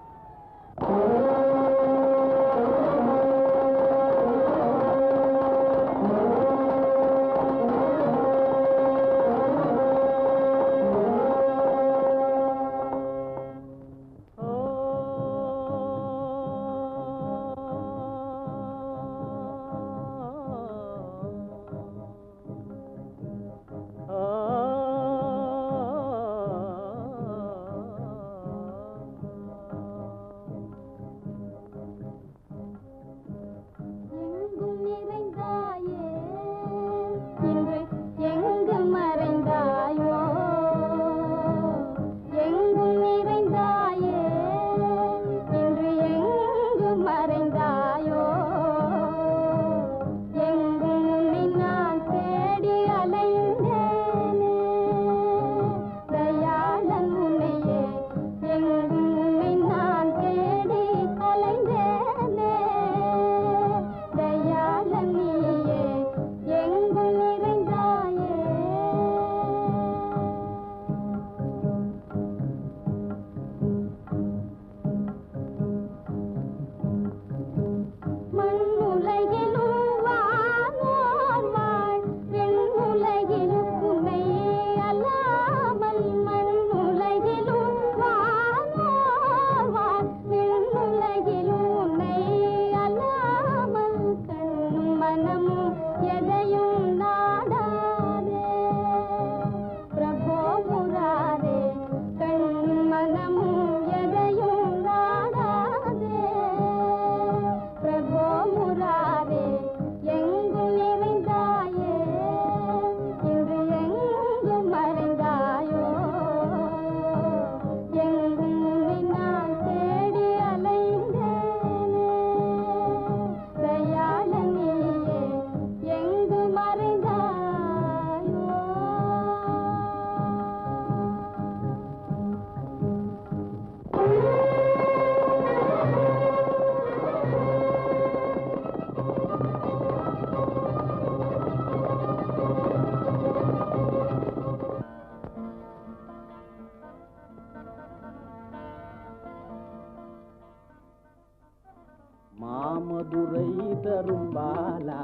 தரும் பாலா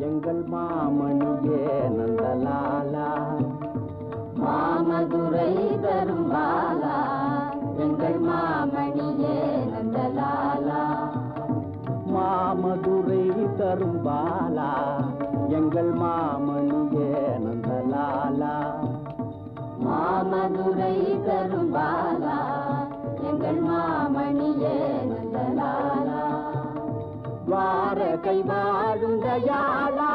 எங்கள் மாமணியே நந்தலாலா மாமதுரை தரும் பாலா எங்கள் மாமணியே நந்தலாலா மாமதுரை தரும் பாலா எங்கள் மாமணியே நந்தலாலா மாமதுரை தரும் பாலா எங்கள் மாமணியே நந்தலாலா துவாரகை வாழும் தயாளா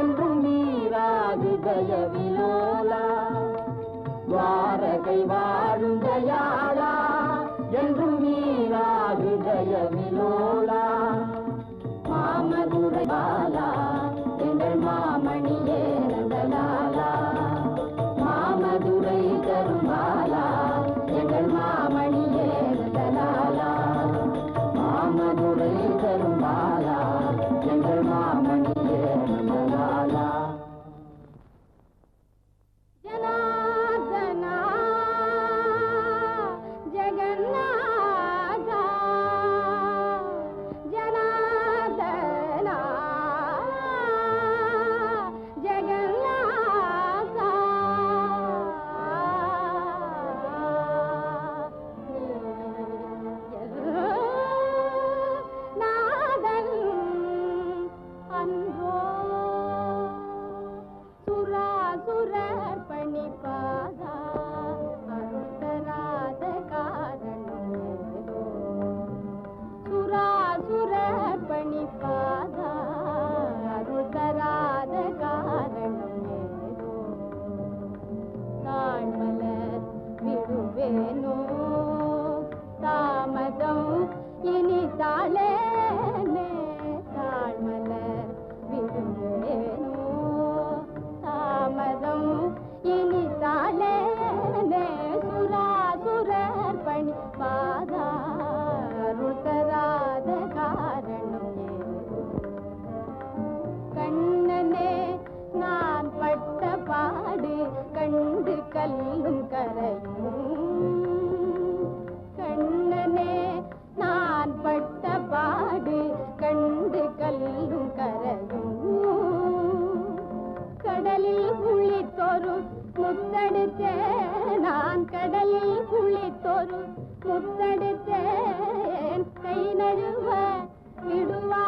என்றும் நீராது தயவிலோலா துவாரகை வாழும் தயாளா என்றும் நீராது தயவிலோலா மாமதுரை பாலா எங்கள் மாமணியே நந்தலாலா மாமதுரை தரும் பாலா எங்கள் மாமணியே நந்தலாலா மாமதுரை தரும் பாலா எங்கள் மாமணியே நந்தலாலா ஜனார்தனா ஜெகநாதா ஜனார்தனா ஜெகநாதா நாதன் அன்போ சுராசுரர் பணிப்பாதா அருந்தராத காரணமேதோ சுராசுரர் பணிப்பாதா அருந்தராத காரணமேதோ தாழ்மலர் விடுவேனோ தாமதம் இனி தாளேனே தாழ்மலர் விடுவேனோ தாமதம் இனி தாளேனே சுராசுரர் பணி பாதாருள் தராத காரணம் ஏதோ கண்ணனே நான் பட்ட பாடு கண்டு கல்லும் கரையும் கண்ணனே நான் பட்ட பாடு கண்டு கல்லும் கரையும் கடலில் குளித்தொரு முத்தெடுத்தேன் நான் கடலில் குளித்தொரு முத்தெடுத்தேன் கை நழுவ விடுவா